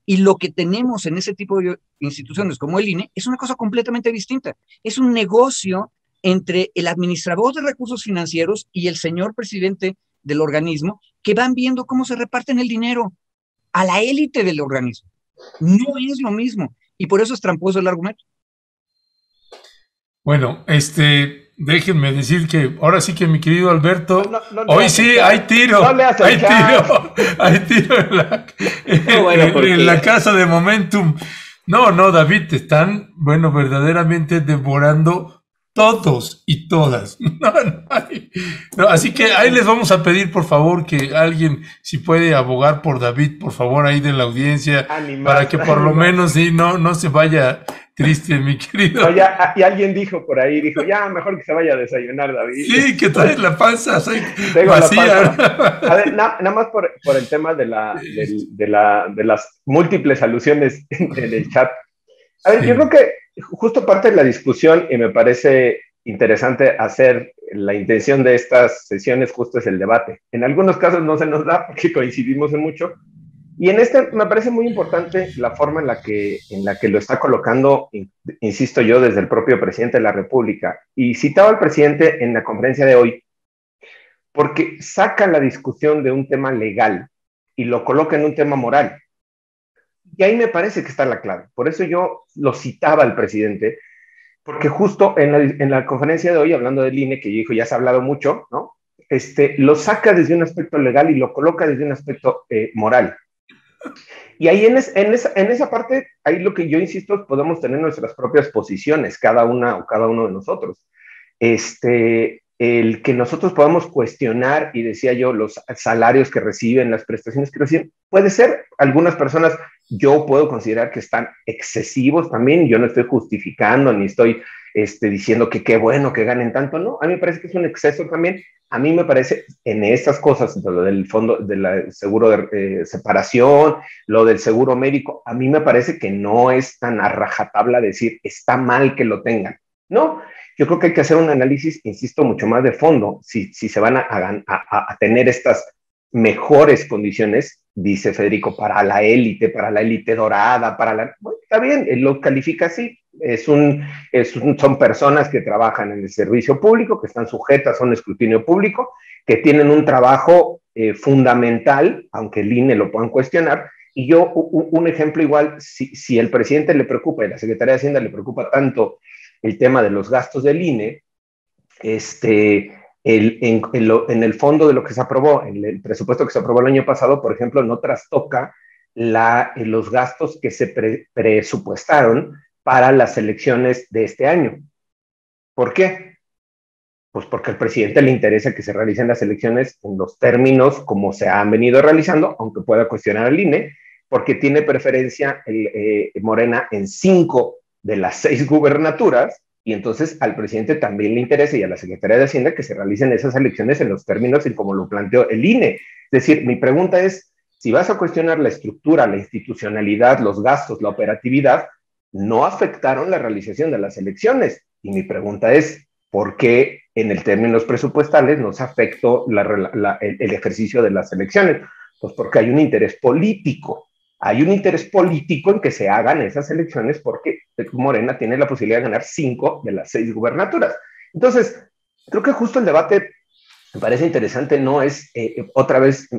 Y lo que tenemos en ese tipo de instituciones como el INE es una cosa completamente distinta. Es un negocio entre el administrador de recursos financieros y el señor presidente del organismo que van viendo cómo se reparten el dinero a la élite del organismo. No es lo mismo. Y por eso es tramposo el argumento. Bueno, déjenme decir que ahora sí que mi querido Alberto, hoy sí hay tiro, hay tiro en la casa de Momentum. No, David, te están, verdaderamente devorando todos y todas. No, así que ahí les vamos a pedir, por favor, que alguien, si puede abogar por David, por favor, ahí de la audiencia, para que por lo menos sí, no se vaya triste, mi querido. No, y alguien dijo por ahí, ya, mejor que se vaya a desayunar, David. Sí, que traes la panza vacía. A ver, nada más por el tema de las múltiples alusiones en el chat. A ver, sí. Yo creo que justo parte de la discusión, y me parece interesante hacer la intención de estas sesiones, justo es el debate. En algunos casos no se nos da porque coincidimos en mucho, y en me parece muy importante la forma en la que lo está colocando, insisto yo, desde el propio presidente de la República. Y citaba al presidente en la conferencia de hoy, porque saca la discusión de un tema legal y lo coloca en un tema moral. Y ahí me parece que está la clave. Por eso yo lo citaba al presidente, porque justo en la conferencia de hoy, hablando del INE, que dijo, ya se ha hablado mucho, ¿no? lo saca desde un aspecto legal y lo coloca desde un aspecto moral. Y ahí en esa parte, ahí lo que yo insisto, podemos tener nuestras propias posiciones, cada una o cada uno de nosotros. El que nosotros podamos cuestionar, y decía yo, los salarios que reciben, las prestaciones que reciben, puede ser, algunas personas yo puedo considerar que están excesivos también, yo no estoy justificando ni estoy diciendo que qué bueno que ganen tanto, no, a mí me parece que es un exceso también. A mí me parece en estas cosas, lo del fondo del seguro de separación, lo del seguro médico, a mí me parece que no es tan a rajatabla decir está mal que lo tengan. No, yo creo que hay que hacer un análisis, insisto, mucho más de fondo, si se van a tener estas mejores condiciones, dice Federico, para la élite dorada, bueno, está bien, él lo califica así, son personas que trabajan en el servicio público, que están sujetas a un escrutinio público, que tienen un trabajo fundamental, aunque el INE lo puedan cuestionar. Y yo, un ejemplo igual, si el presidente le preocupa y la Secretaría de Hacienda le preocupa tanto el tema de los gastos del INE, en el fondo de lo que se aprobó, en el presupuesto que se aprobó el año pasado, por ejemplo, no trastoca los gastos que se presupuestaron para las elecciones de este año. ¿Por qué? Pues porque al presidente le interesa que se realicen las elecciones en los términos como se han venido realizando, aunque pueda cuestionar al INE, porque tiene preferencia Morena en 5 de las 6 gubernaturas, y entonces al presidente también le interesa, y a la Secretaría de Hacienda, que se realicen esas elecciones en los términos y como lo planteó el INE. Es decir, mi pregunta es, si vas a cuestionar la estructura, la institucionalidad, los gastos, la operatividad, no afectaron la realización de las elecciones. Y mi pregunta es, ¿por qué en el términos presupuestales nos afectó el ejercicio de las elecciones? Pues porque hay un interés político. Hay un interés político en que se hagan esas elecciones porque Morena tiene la posibilidad de ganar 5 de las 6 gubernaturas. Entonces, creo que justo el debate me parece interesante, no es, otra vez,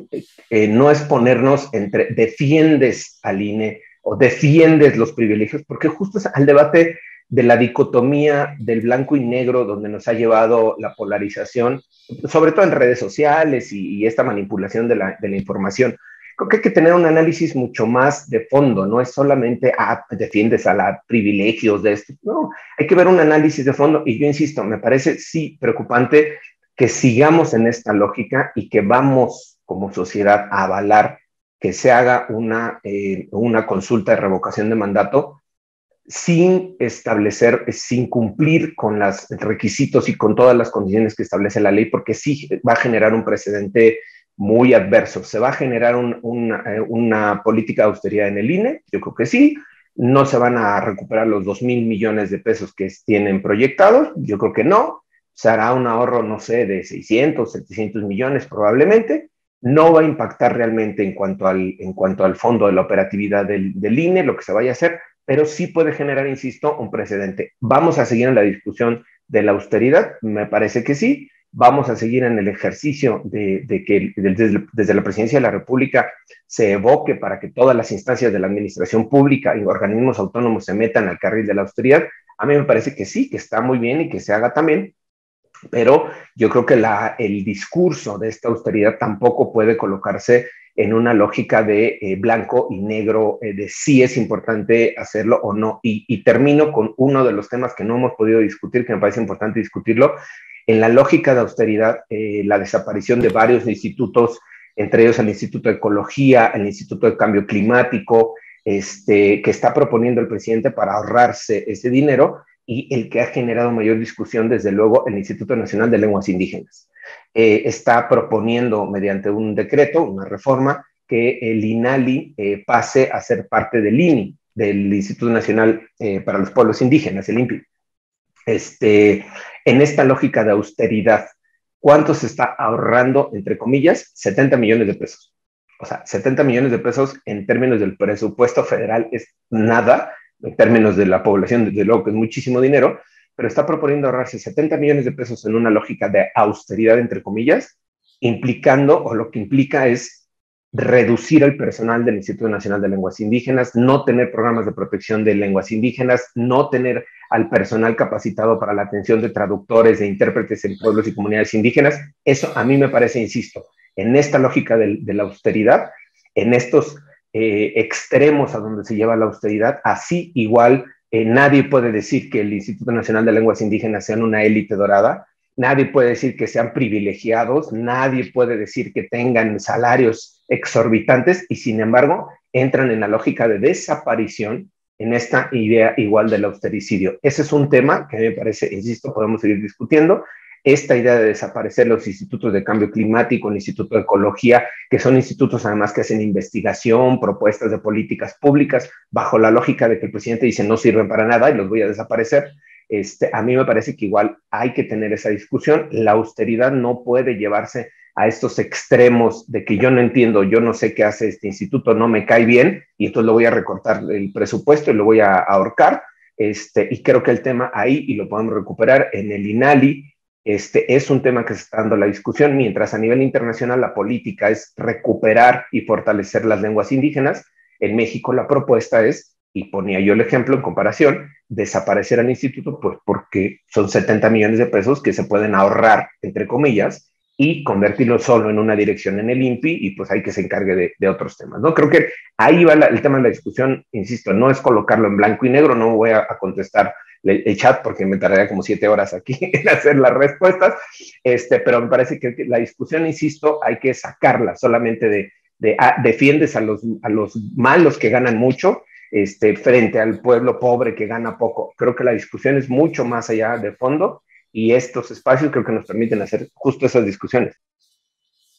no es ponernos entre defiendes al INE o defiendes los privilegios, porque justo es al debate de la dicotomía del blanco y negro donde nos ha llevado la polarización, sobre todo en redes sociales y esta manipulación de la información. Creo que hay que tener un análisis mucho más de fondo, no es solamente, defiendes a los privilegios de esto, no, hay que ver un análisis de fondo, y yo insisto, me parece sí preocupante que sigamos en esta lógica y que vamos como sociedad a avalar que se haga una consulta de revocación de mandato sin establecer, sin cumplir con los requisitos y con todas las condiciones que establece la ley, porque sí va a generar un precedente muy adverso. ¿Se va a generar una política de austeridad en el INE? Yo creo que sí. ¿No se van a recuperar los 2,000 millones de pesos que tienen proyectados? Yo creo que no. Se hará un ahorro, no sé, de 600, 700 millones probablemente. No va a impactar realmente en cuanto al fondo de la operatividad del INE, lo que se vaya a hacer, pero sí puede generar, insisto, un precedente. ¿Vamos a seguir en la discusión de la austeridad? Me parece que sí. Vamos a seguir en el ejercicio de que desde la Presidencia de la República se evoque para que todas las instancias de la administración pública y organismos autónomos se metan al carril de la austeridad. A mí me parece que sí, que está muy bien y que se haga también, pero yo creo que el discurso de esta austeridad tampoco puede colocarse en una lógica de blanco y negro, de si es importante hacerlo o no. Y termino con uno de los temas que no hemos podido discutir, que me parece importante discutirlo. En la lógica de austeridad, la desaparición de varios institutos, entre ellos el Instituto de Ecología, el Instituto de Cambio Climático, que está proponiendo el presidente para ahorrarse ese dinero, y el que ha generado mayor discusión, desde luego, el Instituto Nacional de Lenguas Indígenas. Está proponiendo, mediante un decreto, una reforma, que el INALI pase a ser parte del INI, del Instituto Nacional para los Pueblos Indígenas, el INPI. En esta lógica de austeridad, ¿cuánto se está ahorrando, entre comillas? 70 millones de pesos. O sea, 70 millones de pesos en términos del presupuesto federal es nada, en términos de la población, desde luego que es muchísimo dinero, pero está proponiendo ahorrarse 70 millones de pesos en una lógica de austeridad, entre comillas, implicando, o lo que implica es reducir el personal del Instituto Nacional de Lenguas Indígenas, no tener programas de protección de lenguas indígenas, no tener al personal capacitado para la atención de traductores, de intérpretes en pueblos y comunidades indígenas. Eso a mí me parece, insisto, en esta lógica de la austeridad, en estos extremos a donde se lleva la austeridad, así igual nadie puede decir que el Instituto Nacional de Lenguas Indígenas sean una élite dorada, nadie puede decir que sean privilegiados, nadie puede decir que tengan salarios exorbitantes y sin embargo entran en la lógica de desaparición en esta idea igual del austericidio. Ese es un tema que me parece, insisto, podemos seguir discutiendo. Esta idea de desaparecer los institutos de cambio climático, el Instituto de Ecología, que son institutos además que hacen investigación, propuestas de políticas públicas, bajo la lógica de que el presidente dice no sirven para nada y los voy a desaparecer. A mí me parece que igual hay que tener esa discusión. La austeridad no puede llevarse a estos extremos de que yo no entiendo, yo no sé qué hace este instituto, no me cae bien, y entonces lo voy a recortar el presupuesto y lo voy a ahorcar. Y creo que el tema ahí, y lo podemos recuperar en el INALI, es un tema que se está dando la discusión, mientras a nivel internacional la política es recuperar y fortalecer las lenguas indígenas. En México la propuesta es, y ponía yo el ejemplo en comparación, desaparecer al instituto, pues porque son 70 millones de pesos que se pueden ahorrar, entre comillas, y convertirlo solo en una dirección en el INPI, y pues hay que se encargue de otros temas, ¿no? Creo que ahí va el tema de la discusión, insisto, no es colocarlo en blanco y negro, no voy a contestar el chat porque me tardaría como 7 horas aquí en hacer las respuestas, pero me parece que la discusión, insisto, hay que sacarla solamente defiendes a los malos que ganan mucho, frente al pueblo pobre que gana poco. Creo que la discusión es mucho más allá de fondo y estos espacios creo que nos permiten hacer justo esas discusiones.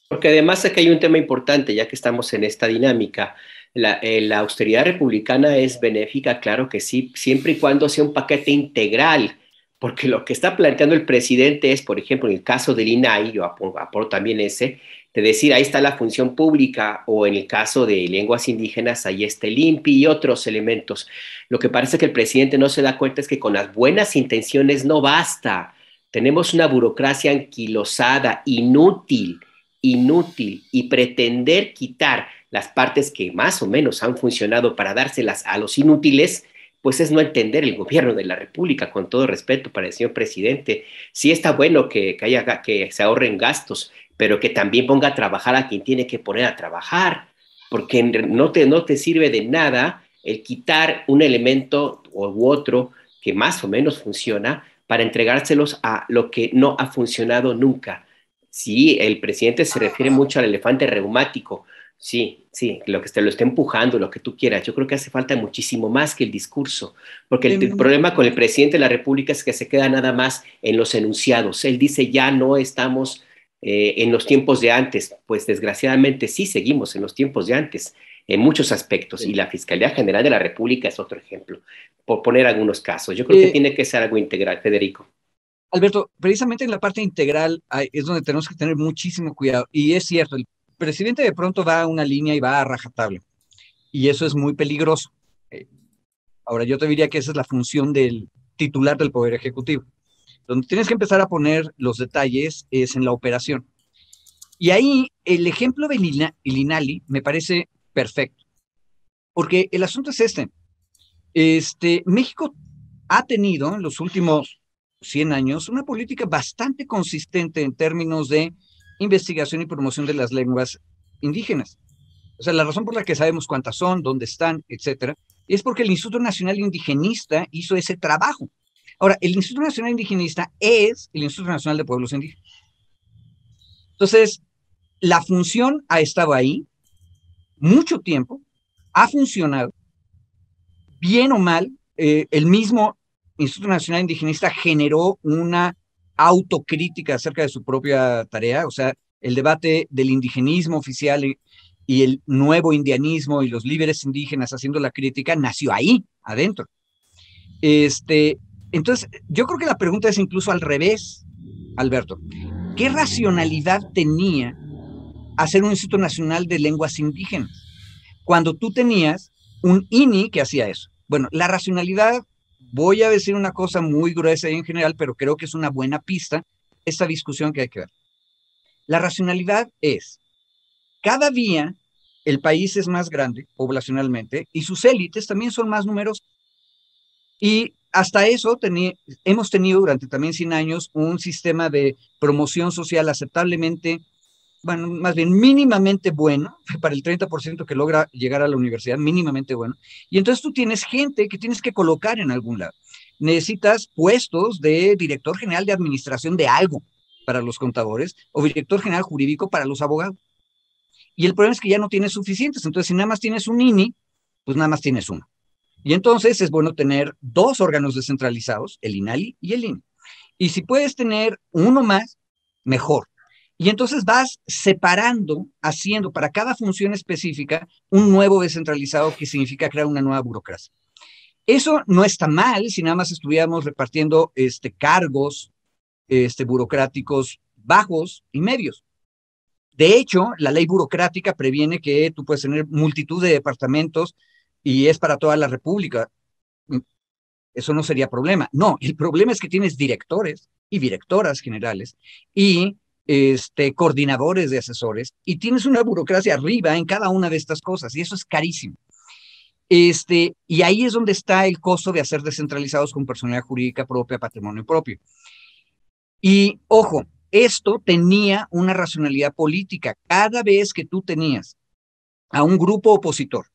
Porque además aquí hay un tema importante, ya que estamos en esta dinámica. La austeridad republicana es benéfica, claro que sí, siempre y cuando sea un paquete integral, porque lo que está planteando el presidente es, por ejemplo, en el caso del INAI, yo aporto también ese, de decir, ahí está la función pública, o en el caso de lenguas indígenas, ahí está el INPI y otros elementos. Lo que parece que el presidente no se da cuenta es que con las buenas intenciones no basta. Tenemos una burocracia anquilosada, inútil, y pretender quitar las partes que más o menos han funcionado para dárselas a los inútiles, pues es no entender el gobierno de la República, con todo respeto para el señor presidente. Sí está bueno que se ahorren gastos, pero que también ponga a trabajar a quien tiene que poner a trabajar, porque no te sirve de nada el quitar un elemento u otro que más o menos funciona para entregárselos a lo que no ha funcionado nunca. Sí, el presidente se refiere mucho al elefante reumático. Sí, lo que te lo está empujando, lo que tú quieras. Yo creo que hace falta muchísimo más que el discurso, porque el problema con el presidente de la República es que se queda nada más en los enunciados. Él dice, ya no estamos en los tiempos de antes. Pues desgraciadamente sí seguimos en los tiempos de antes, en muchos aspectos, y la Fiscalía General de la República es otro ejemplo, por poner algunos casos. Yo creo que tiene que ser algo integral, Federico. Alberto, precisamente en la parte integral es donde tenemos que tener muchísimo cuidado. Y es cierto, el presidente de pronto va a una línea y va a rajatabla. Y eso es muy peligroso. Ahora, yo te diría que esa es la función del titular del Poder Ejecutivo. Donde tienes que empezar a poner los detalles es en la operación. Y ahí el ejemplo del INALI me parece perfecto. Porque el asunto es México ha tenido en los últimos 100 años, una política bastante consistente en términos de investigación y promoción de las lenguas indígenas. O sea, la razón por la que sabemos cuántas son, dónde están, etcétera, es porque el Instituto Nacional Indigenista hizo ese trabajo. Ahora, el Instituto Nacional Indigenista es el Instituto Nacional de Pueblos Indígenas. Entonces, la función ha estado ahí mucho tiempo, ha funcionado, bien o mal, el mismo Instituto Nacional Indigenista generó una autocrítica acerca de su propia tarea, o sea, el debate del indigenismo oficial y el nuevo indianismo y los líderes indígenas haciendo la crítica nació ahí, adentro. Entonces, yo creo que la pregunta es incluso al revés, Alberto. ¿Qué racionalidad tenía hacer un Instituto Nacional de Lenguas Indígenas cuando tú tenías un INI que hacía eso? Bueno, la racionalidad, voy a decir una cosa muy gruesa en general, pero creo que es una buena pista esta discusión que hay que dar. La racionalidad es, cada día el país es más grande poblacionalmente y sus élites también son más numerosas. Y hasta eso hemos tenido durante también 100 años un sistema de promoción social aceptablemente, bueno, más bien mínimamente bueno, para el 30% que logra llegar a la universidad, mínimamente bueno. Y entonces tú tienes gente que tienes que colocar en algún lado. Necesitas puestos de director general de administración de algo para los contadores o director general jurídico para los abogados. Y el problema es que ya no tienes suficientes. Entonces, si nada más tienes un INI, pues nada más tienes uno. Y entonces es bueno tener dos órganos descentralizados, el INALI y el INE. Y si puedes tener uno más, mejor. Y entonces vas separando, haciendo para cada función específica un nuevo descentralizado que significa crear una nueva burocracia. Eso no está mal si nada más estuviéramos repartiendo cargos burocráticos bajos y medios. De hecho, la ley burocrática previene que tú puedes tener multitud de departamentos y es para toda la República. Eso no sería problema. No, el problema es que tienes directores y directoras generales y coordinadores de asesores y tienes una burocracia arriba en cada una de estas cosas y eso es carísimo. Y ahí es donde está el costo de hacer descentralizados con personalidad jurídica propia, patrimonio propio. Y ojo, esto tenía una racionalidad política. Cada vez que tú tenías a un grupo opositor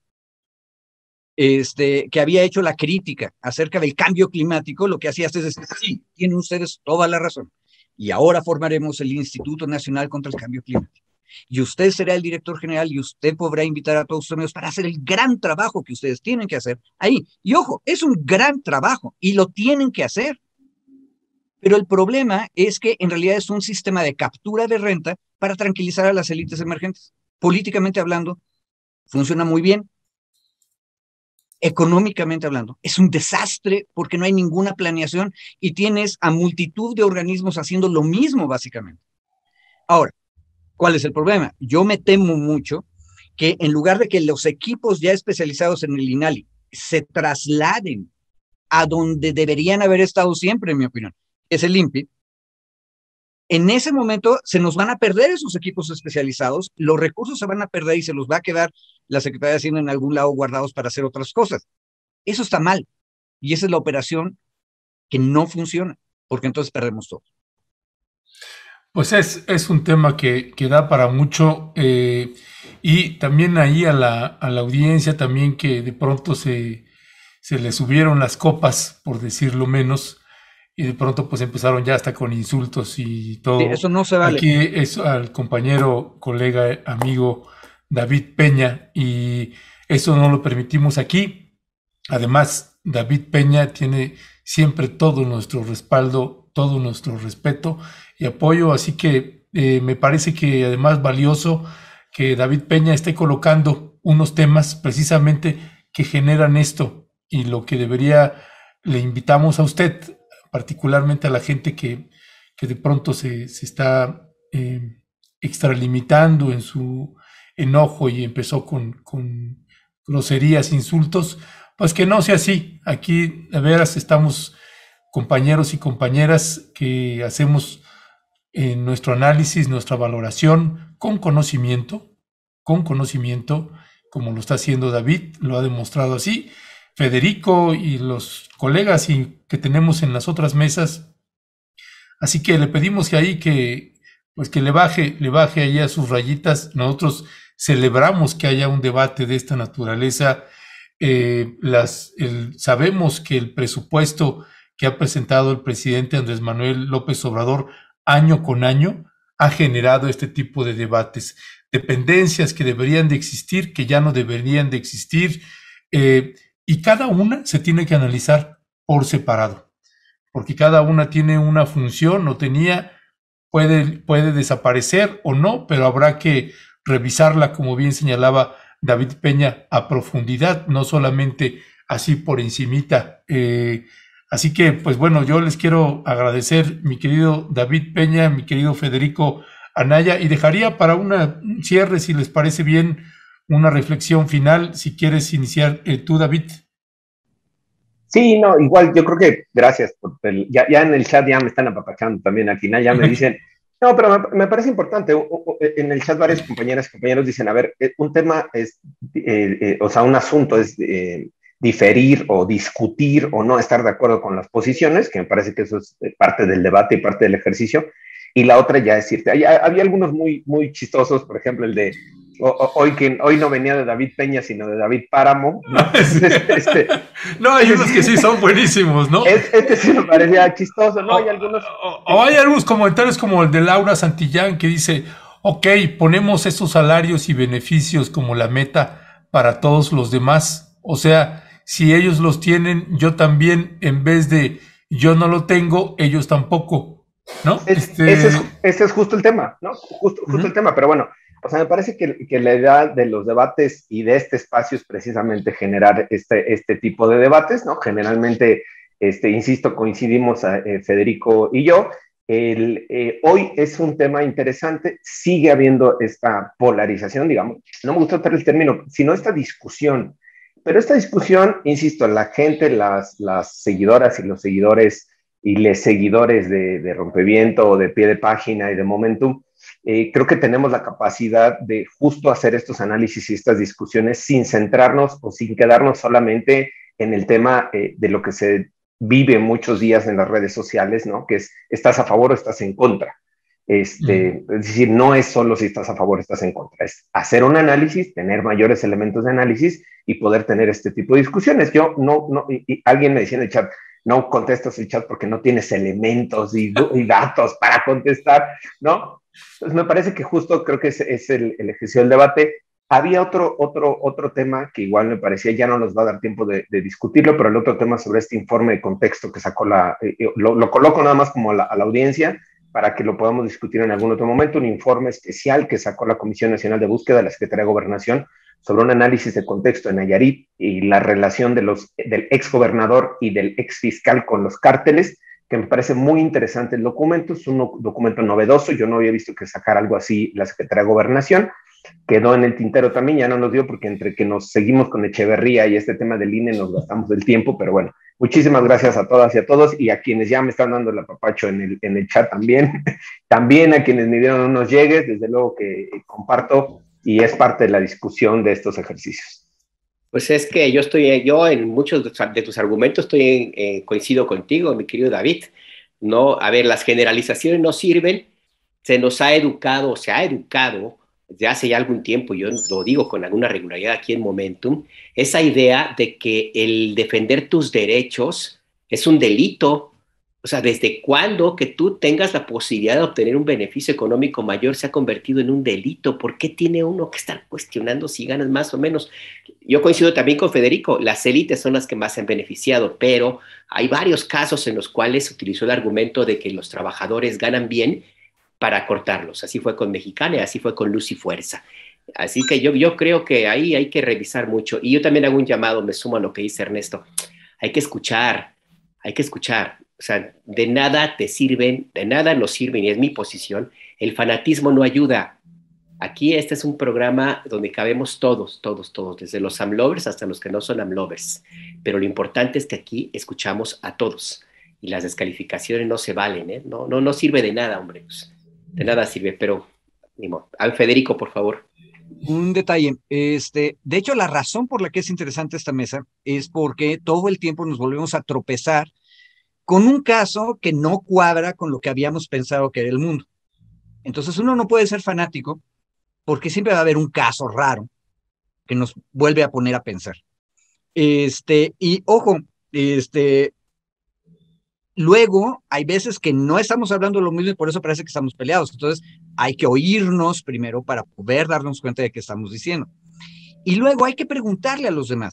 que había hecho la crítica acerca del cambio climático, lo que hacías es decir, sí, tienen ustedes toda la razón. Y ahora formaremos el Instituto Nacional contra el Cambio Climático. Y usted será el director general y usted podrá invitar a todos sus amigos para hacer el gran trabajo que ustedes tienen que hacer ahí. Y ojo, es un gran trabajo y lo tienen que hacer. Pero el problema es que en realidad es un sistema de captura de renta para tranquilizar a las élites emergentes. Políticamente hablando, funciona muy bien. Económicamente hablando, es un desastre porque no hay ninguna planeación y tienes a multitud de organismos haciendo lo mismo básicamente. Ahora, ¿cuál es el problema? Yo me temo mucho que en lugar de que los equipos ya especializados en el INALI se trasladen a donde deberían haber estado siempre, en mi opinión, es el INPI, en ese momento se nos van a perder esos equipos especializados, los recursos se van a perder y se los va a quedar la Secretaría de Hacienda en algún lado guardados para hacer otras cosas. Eso está mal. Y esa es la operación que no funciona, porque entonces perdemos todo. Pues es un tema que da para mucho y también ahí a la audiencia también que de pronto se le subieron las copas, por decirlo menos, y de pronto pues empezaron ya hasta con insultos y todo. Sí, eso no se vale. Aquí es al compañero, colega, amigo David Peña y eso no lo permitimos aquí. Además, David Peña tiene siempre todo nuestro respaldo, todo nuestro respeto y apoyo, así que me parece que además valioso que David Peña esté colocando unos temas precisamente que generan esto y lo que le invitamos a usted, particularmente a la gente que de pronto se está extralimitando en su enojo y empezó con groserías, insultos, pues que no sea así. Aquí de veras estamos compañeros y compañeras que hacemos nuestro análisis, nuestra valoración con conocimiento, como lo está haciendo David, lo ha demostrado así, Federico y los colegas que tenemos en las otras mesas. Así que le pedimos que ahí que le baje ahí a sus rayitas. Nosotros celebramos que haya un debate de esta naturaleza. Sabemos que el presupuesto que ha presentado el presidente Andrés Manuel López Obrador año con año ha generado este tipo de debates, dependencias que deberían de existir, que ya no deberían de existir, y cada una se tiene que analizar por separado, porque cada una tiene una función o puede desaparecer o no, pero habrá que revisarla, como bien señalaba David Peña, a profundidad, no solamente así por encimita. Así que, pues bueno, yo les quiero agradecer, mi querido David Peña, mi querido Federico Anaya, y dejaría para un cierre, si les parece bien, una reflexión final, si quieres iniciar tú, David. Sí, no, igual yo creo que gracias. Ya en el chat ya me están apapachando también al final, ya me dicen, No, pero me parece importante. En el chat varias compañeras y compañeros dicen, a ver, un tema es, o sea, un asunto es diferir o discutir o no estar de acuerdo con las posiciones, que me parece que eso es parte del debate y parte del ejercicio. Y la otra ya es decirte, había algunos muy chistosos, por ejemplo, el de hoy no venía de David Peña, sino de David Páramo, ¿no? No, hay unos que sí son buenísimos, ¿no? Este sí me parecía chistoso, ¿no? Hay algunos... O hay algunos comentarios como el de Laura Santillán que dice, ok, ponemos estos salarios y beneficios como la meta para todos los demás. O sea, si ellos los tienen, yo también, en vez de yo no lo tengo, ellos tampoco, ¿no? Ese es justo el tema, ¿no? Justo el tema, pero bueno, o sea, me parece que la idea de los debates y de este espacio es precisamente generar este tipo de debates, ¿no? Generalmente, insisto, coincidimos Federico y yo. Hoy es un tema interesante, sigue habiendo esta polarización, digamos, no me gusta usar el término, sino esta discusión. Pero esta discusión, insisto, la gente, las seguidoras y los seguidores y les seguidores de Rompeviento o de Pie de Página y de Momentum, creo que tenemos la capacidad de justo hacer estos análisis y estas discusiones sin centrarnos o sin quedarnos solamente en el tema de lo que se vive muchos días en las redes sociales, ¿no? Que es, ¿estás a favor o estás en contra? Es decir, no es solo si estás a favor o estás en contra, es hacer un análisis, tener mayores elementos de análisis y poder tener este tipo de discusiones. Yo y alguien me decía en el chat, no contestas el chat porque no tienes elementos y datos para contestar, ¿no? Entonces me parece que justo creo que es el ejercicio del debate. Había otro tema que igual me parecía, ya no nos va a dar tiempo de discutirlo, pero el otro tema sobre este informe de contexto que sacó lo coloco nada más como a la audiencia para que lo podamos discutir en algún otro momento, un informe especial que sacó la Comisión Nacional de Búsqueda de la Secretaría de Gobernación sobre un análisis de contexto en Nayarit y la relación del exgobernador y del exfiscal con los cárteles, que me parece muy interesante el documento, es un documento novedoso, yo no había visto que sacar algo así la Secretaría de Gobernación, quedó en el tintero también, ya no nos dio porque entre que nos seguimos con Echeverría y este tema del INE nos gastamos el tiempo, pero bueno, muchísimas gracias a todas y a todos y a quienes ya me están dando el apapacho en el chat también, también a quienes me dieron unos llegues, desde luego que comparto y es parte de la discusión de estos ejercicios. Pues es que yo en muchos de tus argumentos coincido contigo, mi querido David. No, a ver, las generalizaciones no sirven, se ha educado desde hace ya algún tiempo, yo lo digo con alguna regularidad aquí en Momentum, esa idea de que el defender tus derechos es un delito. O sea, ¿desde cuándo que tú tengas la posibilidad de obtener un beneficio económico mayor se ha convertido en un delito? ¿Por qué tiene uno que estar cuestionando si ganas más o menos? Yo coincido también con Federico, las élites son las que más se han beneficiado, pero hay varios casos en los cuales se utilizó el argumento de que los trabajadores ganan bien para cortarlos. Así fue con Mexicana, así fue con Luz y Fuerza. Así que yo creo que ahí hay que revisar mucho. Y yo también hago un llamado, me sumo a lo que dice Ernesto. Hay que escuchar. O sea, de nada nos sirven, y es mi posición. El fanatismo no ayuda. Aquí este es un programa donde cabemos todos, desde los AMLovers hasta los que no son AMLovers. Pero lo importante es que aquí escuchamos a todos. Y las descalificaciones no se valen, ¿eh? No sirve de nada, hombre. Pues, de nada sirve, pero... Federico, por favor. Un detalle, de hecho la razón por la que es interesante esta mesa es porque todo el tiempo nos volvemos a tropezar con un caso que no cuadra con lo que habíamos pensado que era el mundo. Entonces uno no puede ser fanático porque siempre va a haber un caso raro que nos vuelve a poner a pensar. Y ojo, luego hay veces que no estamos hablando de lo mismo y por eso parece que estamos peleados. Entonces hay que oírnos primero para poder darnos cuenta de qué estamos diciendo. Y luego hay que preguntarle a los demás.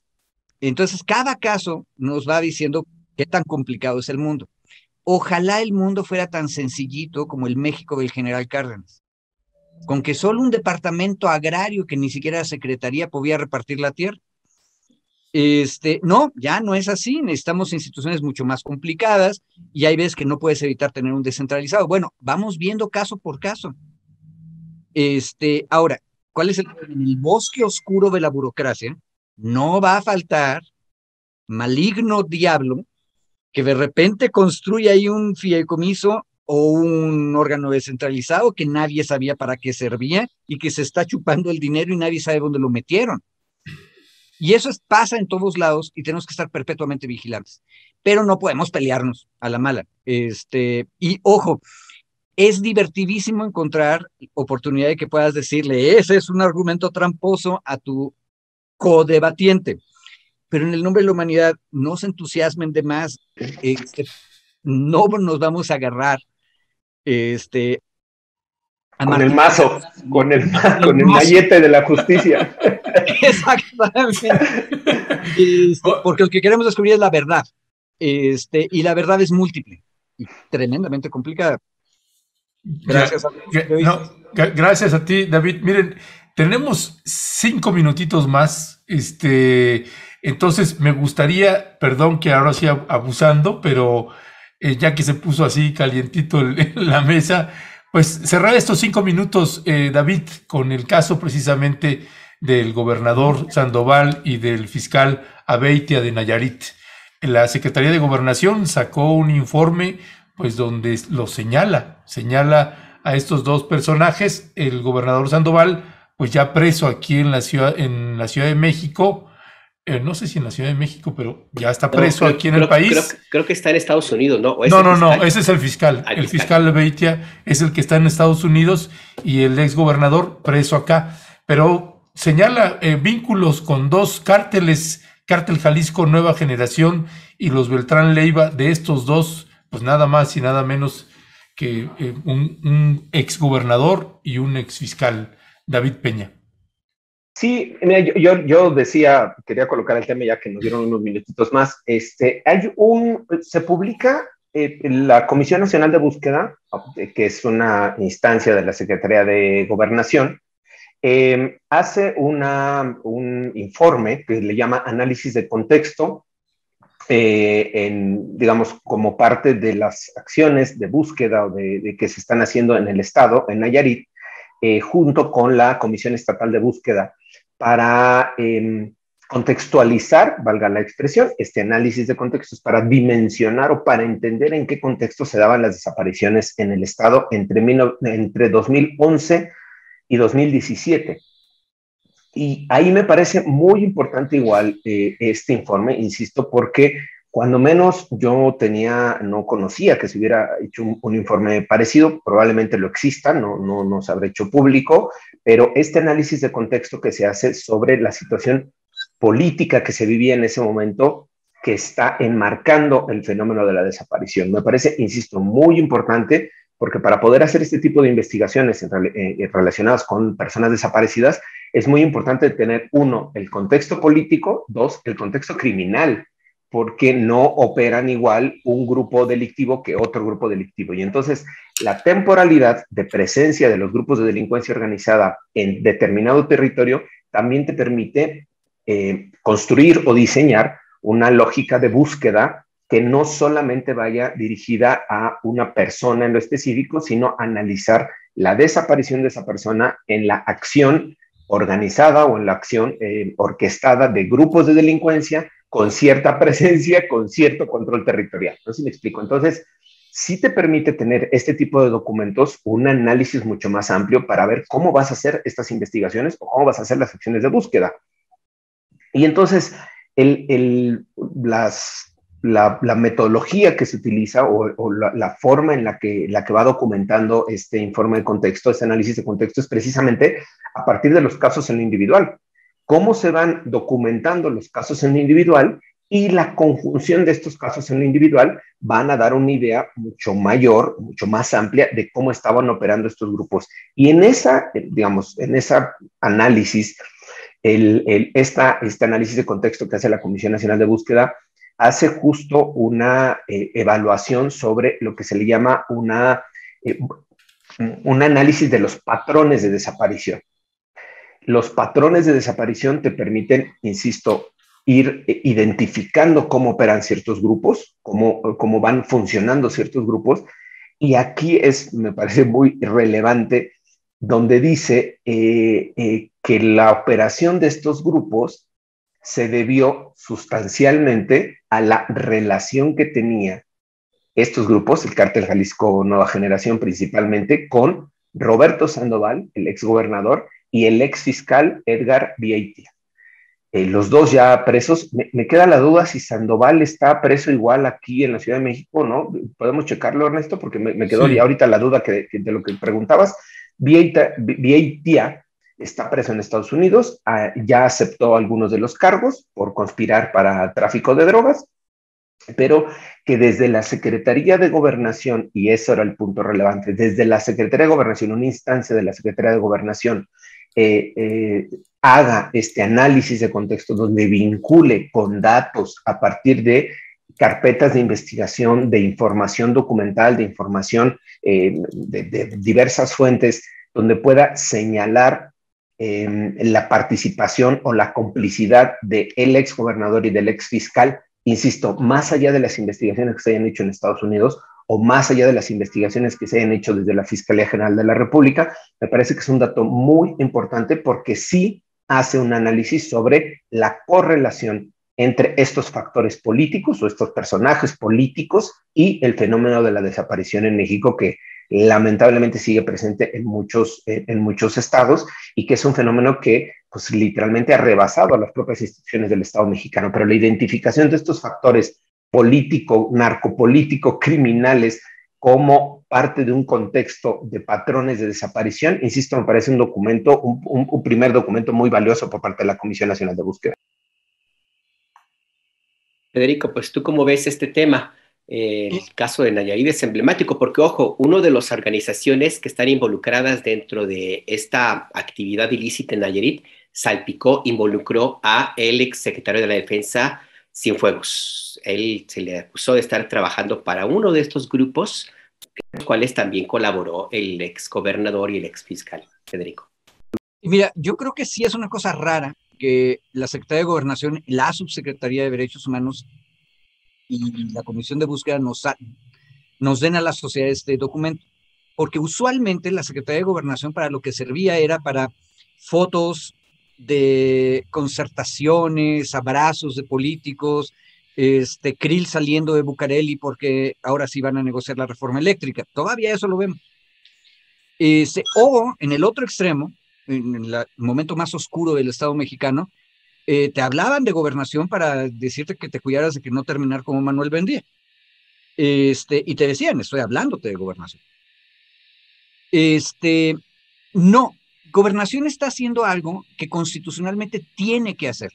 Entonces cada caso nos va diciendo qué tan complicado es el mundo. Ojalá el mundo fuera tan sencillito como el México del General Cárdenas, con que solo un departamento agrario que ni siquiera la secretaría podía repartir la tierra. No, ya no es así, necesitamos instituciones mucho más complicadas y hay veces que no puedes evitar tener un descentralizado. Bueno, vamos viendo caso por caso. Ahora, ¿cuál es en el bosque oscuro de la burocracia? No va a faltar maligno diablo que de repente construye ahí un fideicomiso o un órgano descentralizado que nadie sabía para qué servía y que se está chupando el dinero y nadie sabe dónde lo metieron. Y eso pasa en todos lados y tenemos que estar perpetuamente vigilantes. Pero no podemos pelearnos a la mala. Y ojo, es divertidísimo encontrar oportunidad de que puedas decirle, ese es un argumento tramposo a tu codebatiente. Pero en el nombre de la humanidad, no se entusiasmen de más. No nos vamos a agarrar con el mazo, con el mallete de la justicia. Exactamente. Porque lo que queremos descubrir es la verdad. Y la verdad es múltiple y tremendamente complicada. Gracias gracias a ti, David. Miren, tenemos 5 minutitos más. Entonces me gustaría, perdón que ahora sí abusando, pero ya que se puso así calientito la mesa, pues cerrar estos 5 minutos, David, con el caso precisamente del gobernador Sandoval y del fiscal Abeitia de Nayarit. La Secretaría de Gobernación sacó un informe pues donde lo señala a estos dos personajes. El gobernador Sandoval pues ya preso aquí en la Ciudad de México, no sé si en la Ciudad de México, pero ya está preso aquí en el país. Creo que está en Estados Unidos, ¿no? No, ese es el fiscal. El fiscal Abeitia es el que está en Estados Unidos y el exgobernador preso acá. Pero señala vínculos con dos cárteles, Cártel Jalisco Nueva Generación y los Beltrán Leiva, de estos dos, pues nada más y nada menos que un exgobernador y un exfiscal, David Peña. Sí, mira, yo decía, quería colocar el tema ya que nos dieron unos minutitos más. Se publica la Comisión Nacional de Búsqueda, que es una instancia de la Secretaría de Gobernación, hace un informe que le llama análisis de contexto, digamos, como parte de las acciones de búsqueda o de que se están haciendo en el estado, en Nayarit, junto con la Comisión Estatal de Búsqueda, para contextualizar, valga la expresión, este análisis de contextos para dimensionar o para entender en qué contexto se daban las desapariciones en el estado entre 2011 y 2017. Y ahí me parece muy importante igual este informe, insisto, porque cuando menos yo no conocía que se hubiera hecho un informe parecido, probablemente lo exista, no se habrá hecho público, pero este análisis de contexto que se hace sobre la situación política que se vivía en ese momento, que está enmarcando el fenómeno de la desaparición. Me parece, insisto, muy importante, porque para poder hacer este tipo de investigaciones relacionadas con personas desaparecidas, es muy importante tener, 1, el contexto político, 2, el contexto criminal, porque no operan igual un grupo delictivo que otro grupo delictivo. Y entonces la temporalidad de presencia de los grupos de delincuencia organizada en determinado territorio también te permite construir o diseñar una lógica de búsqueda que no solamente vaya dirigida a una persona en lo específico, sino analizar la desaparición de esa persona en la acción organizada o en la acción orquestada de grupos de delincuencia con cierta presencia, con cierto control territorial. No sé si me explico. Entonces, sí te permite tener este tipo de documentos, un análisis mucho más amplio para ver cómo vas a hacer estas investigaciones o cómo vas a hacer las acciones de búsqueda. Y entonces, la metodología que se utiliza o la forma en la que va documentando este informe de contexto, este análisis de contexto, es precisamente a partir de los casos en lo individual. Cómo se van documentando los casos en lo individual y la conjunción de estos casos en lo individual van a dar una idea mucho mayor, mucho más amplia de cómo estaban operando estos grupos. Y en esa, digamos, en esa análisis, este análisis de contexto que hace la Comisión Nacional de Búsqueda hace justo una evaluación sobre lo que se le llama un análisis de los patrones de desaparición. Los patrones de desaparición te permiten, insisto, ir identificando cómo operan ciertos grupos, cómo van funcionando ciertos grupos, y aquí me parece muy relevante donde dice que la operación de estos grupos se debió sustancialmente a la relación que tenía estos grupos, el Cártel Jalisco Nueva Generación principalmente, con Roberto Sandoval, el exgobernador, y el exfiscal Edgar Vieitia. Los dos ya presos. Me queda la duda si Sandoval está preso igual aquí en la Ciudad de México, ¿no? Podemos checarlo, Ernesto, porque me quedó Sí. ya ahorita la duda de lo que preguntabas. Vieitia está preso en Estados Unidos, ya aceptó algunos de los cargos por conspirar para tráfico de drogas, pero que desde la Secretaría de Gobernación, y eso era el punto relevante, desde la Secretaría de Gobernación, una instancia de la Secretaría de Gobernación, haga este análisis de contexto donde vincule con datos a partir de carpetas de investigación, de información documental, de información de diversas fuentes, donde pueda señalar la participación o la complicidad del exgobernador y del exfiscal, insisto, más allá de las investigaciones que se hayan hecho en Estados Unidos o más allá de las investigaciones que se hayan hecho desde la Fiscalía General de la República, me parece que es un dato muy importante porque sí hace un análisis sobre la correlación entre estos factores políticos o estos personajes políticos y el fenómeno de la desaparición en México, que lamentablemente sigue presente en muchos estados y que es un fenómeno que pues literalmente ha rebasado a las propias instituciones del Estado mexicano. Pero la identificación de estos factores político, narcopolítico, criminales, como parte de un contexto de patrones de desaparición, insisto, me parece un documento, un primer documento muy valioso por parte de la Comisión Nacional de Búsqueda. Federico, pues tú cómo ves este tema. El caso de Nayarit es emblemático porque, ojo, una de las organizaciones que están involucradas dentro de esta actividad ilícita en Nayarit involucró a el exsecretario de la Defensa, Cienfuegos. Él se le acusó de estar trabajando para uno de estos grupos, en los cuales también colaboró el exgobernador y el exfiscal. Federico. Y mira, yo creo que sí es una cosa rara que la Secretaría de Gobernación, la Subsecretaría de Derechos Humanos y la Comisión de Búsqueda nos den a la sociedad este documento, porque usualmente la Secretaría de Gobernación para lo que servía era para fotos de concertaciones, abrazos de políticos, Krill saliendo de Bucareli porque ahora sí van a negociar la reforma eléctrica. Todavía eso lo vemos. O en el otro extremo, en el momento más oscuro del Estado mexicano, te hablaban de gobernación para decirte que te cuidaras de que no terminar como Manuel Buendía. Y te decían, estoy hablándote de gobernación. No, gobernación está haciendo algo que constitucionalmente tiene que hacer.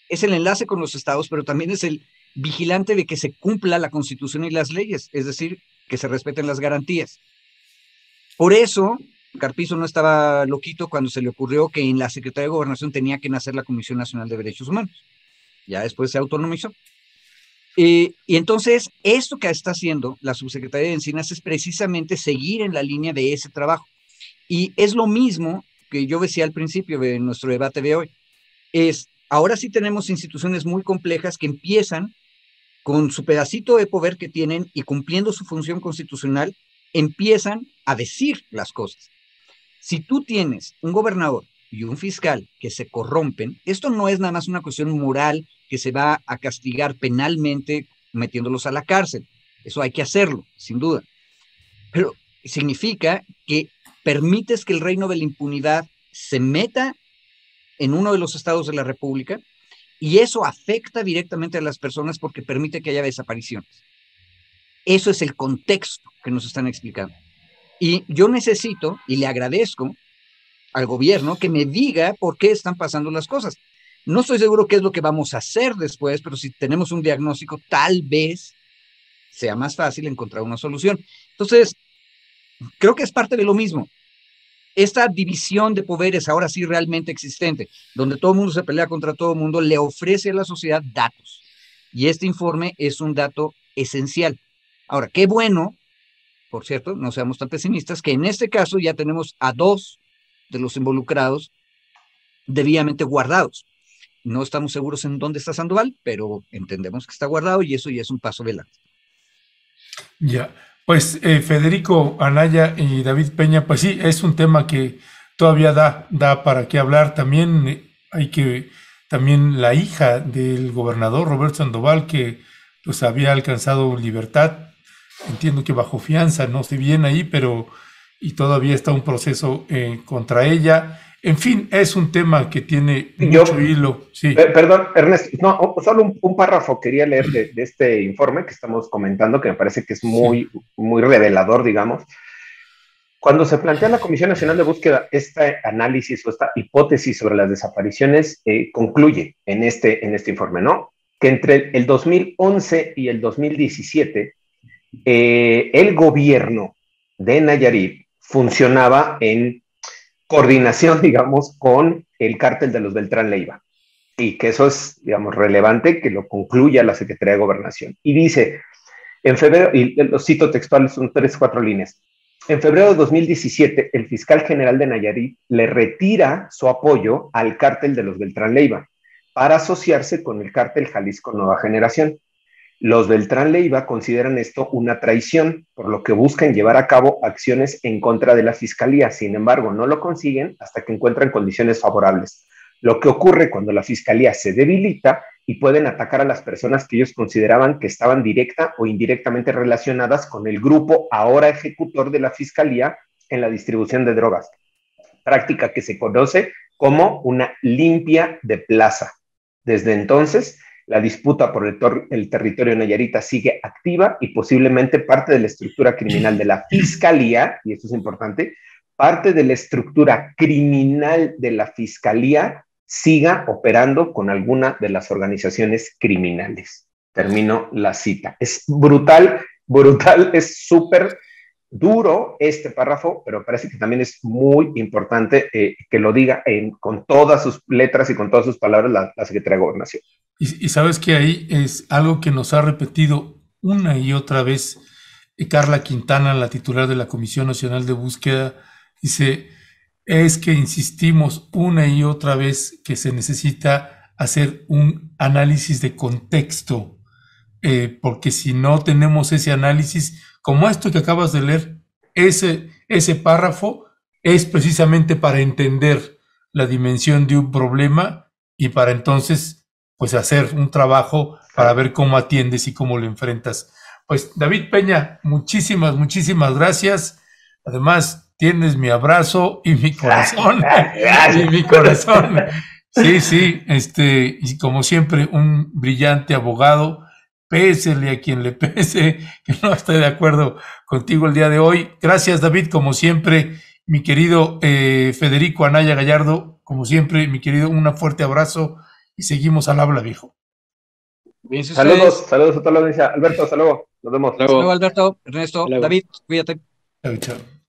Es el enlace con los estados, pero también es el vigilante de que se cumpla la Constitución y las leyes, es decir, que se respeten las garantías. Por eso, Carpizo no estaba loquito cuando se le ocurrió que en la Secretaría de Gobernación tenía que nacer la Comisión Nacional de Derechos Humanos. Ya después se autonomizó. Y entonces, esto que está haciendo la Subsecretaría de Encinas es precisamente seguir en la línea de ese trabajo. Y es lo mismo que yo decía al principio de nuestro debate de hoy. Ahora sí tenemos instituciones muy complejas que empiezan con su pedacito de poder que tienen y cumpliendo su función constitucional, empiezan a decir las cosas. Si tú tienes un gobernador y un fiscal que se corrompen, esto no es nada más una cuestión moral que se va a castigar penalmente metiéndolos a la cárcel. Eso hay que hacerlo, sin duda. Pero significa que permites que el reino de la impunidad se meta en uno de los estados de la República y eso afecta directamente a las personas porque permite que haya desapariciones. Eso es el contexto que nos están explicando. Y yo necesito, y le agradezco al gobierno que me diga por qué están pasando las cosas. No estoy seguro qué es lo que vamos a hacer después, pero si tenemos un diagnóstico, tal vez sea más fácil encontrar una solución. Entonces, creo que es parte de lo mismo. Esta división de poderes ahora sí realmente existente, donde todo el mundo se pelea contra todo el mundo, le ofrece a la sociedad datos. Y este informe es un dato esencial. Ahora, qué bueno, por cierto, no seamos tan pesimistas, que en este caso ya tenemos a 2 de los involucrados debidamente guardados. No estamos seguros en dónde está Sandoval, pero entendemos que está guardado y eso ya es un paso adelante. Ya, pues Federico Anaya y David Peña, pues sí, es un tema que todavía da para qué hablar. También también la hija del gobernador Roberto Sandoval, que pues había alcanzado libertad, entiendo que bajo fianza, no sé bien ahí, pero y todavía está un proceso contra ella. En fin, es un tema que tiene mucho hilo. Sí. Perdón, Ernesto, no, solo un párrafo quería leer de este informe que estamos comentando, que me parece que es muy revelador, digamos. Cuando se plantea la Comisión Nacional de Búsqueda este análisis o esta hipótesis sobre las desapariciones, concluye en este informe, ¿no? Que entre el 2011 y el 2017, el gobierno de Nayarit funcionaba en coordinación, digamos, con el cártel de los Beltrán Leiva. Y que eso es, digamos, relevante que lo concluya la Secretaría de Gobernación. Y dice, en febrero, y lo cito textual, son 3-4 líneas. En febrero de 2017, el fiscal general de Nayarit le retira su apoyo al cártel de los Beltrán Leiva para asociarse con el cártel Jalisco Nueva Generación. Los Beltrán Leiva consideran esto una traición, por lo que buscan llevar a cabo acciones en contra de la fiscalía. Sin embargo, no lo consiguen hasta que encuentran condiciones favorables. Lo que ocurre cuando la fiscalía se debilita y pueden atacar a las personas que ellos consideraban que estaban directa o indirectamente relacionadas con el grupo ahora ejecutor de la fiscalía en la distribución de drogas, práctica que se conoce como una limpia de plaza. Desde entonces, la disputa por el territorio nayarita sigue activa y posiblemente parte de la estructura criminal de la fiscalía, y esto es importante, parte de la estructura criminal de la fiscalía siga operando con alguna de las organizaciones criminales. Termino la cita. Es brutal, es súper duro este párrafo, pero parece que también es muy importante que lo diga con todas sus letras y con todas sus palabras la Secretaría de Gobernación. Y sabes que ahí es algo que nos ha repetido una y otra vez Carla Quintana, la titular de la Comisión Nacional de Búsqueda, dice, es que insistimos una y otra vez que se necesita hacer un análisis de contexto, porque si no tenemos ese análisis, como esto que acabas de leer, ese párrafo es precisamente para entender la dimensión de un problema y para entonces pues hacer un trabajo para ver cómo atiendes y cómo lo enfrentas. Pues David Peña, muchísimas gracias. Además, tienes mi abrazo y mi corazón. Y mi corazón. Sí, y como siempre, un brillante abogado. Pésele a quien le pese, que no estoy de acuerdo contigo el día de hoy. Gracias, David, como siempre. Mi querido Federico Anaya Gallardo, como siempre, mi querido, un fuerte abrazo. Y seguimos al habla, viejo. Bien, saludos a toda la audiencia. Alberto, hasta luego. Nos vemos. Hasta luego, Alberto, Ernesto, David, cuídate. Chao, chao.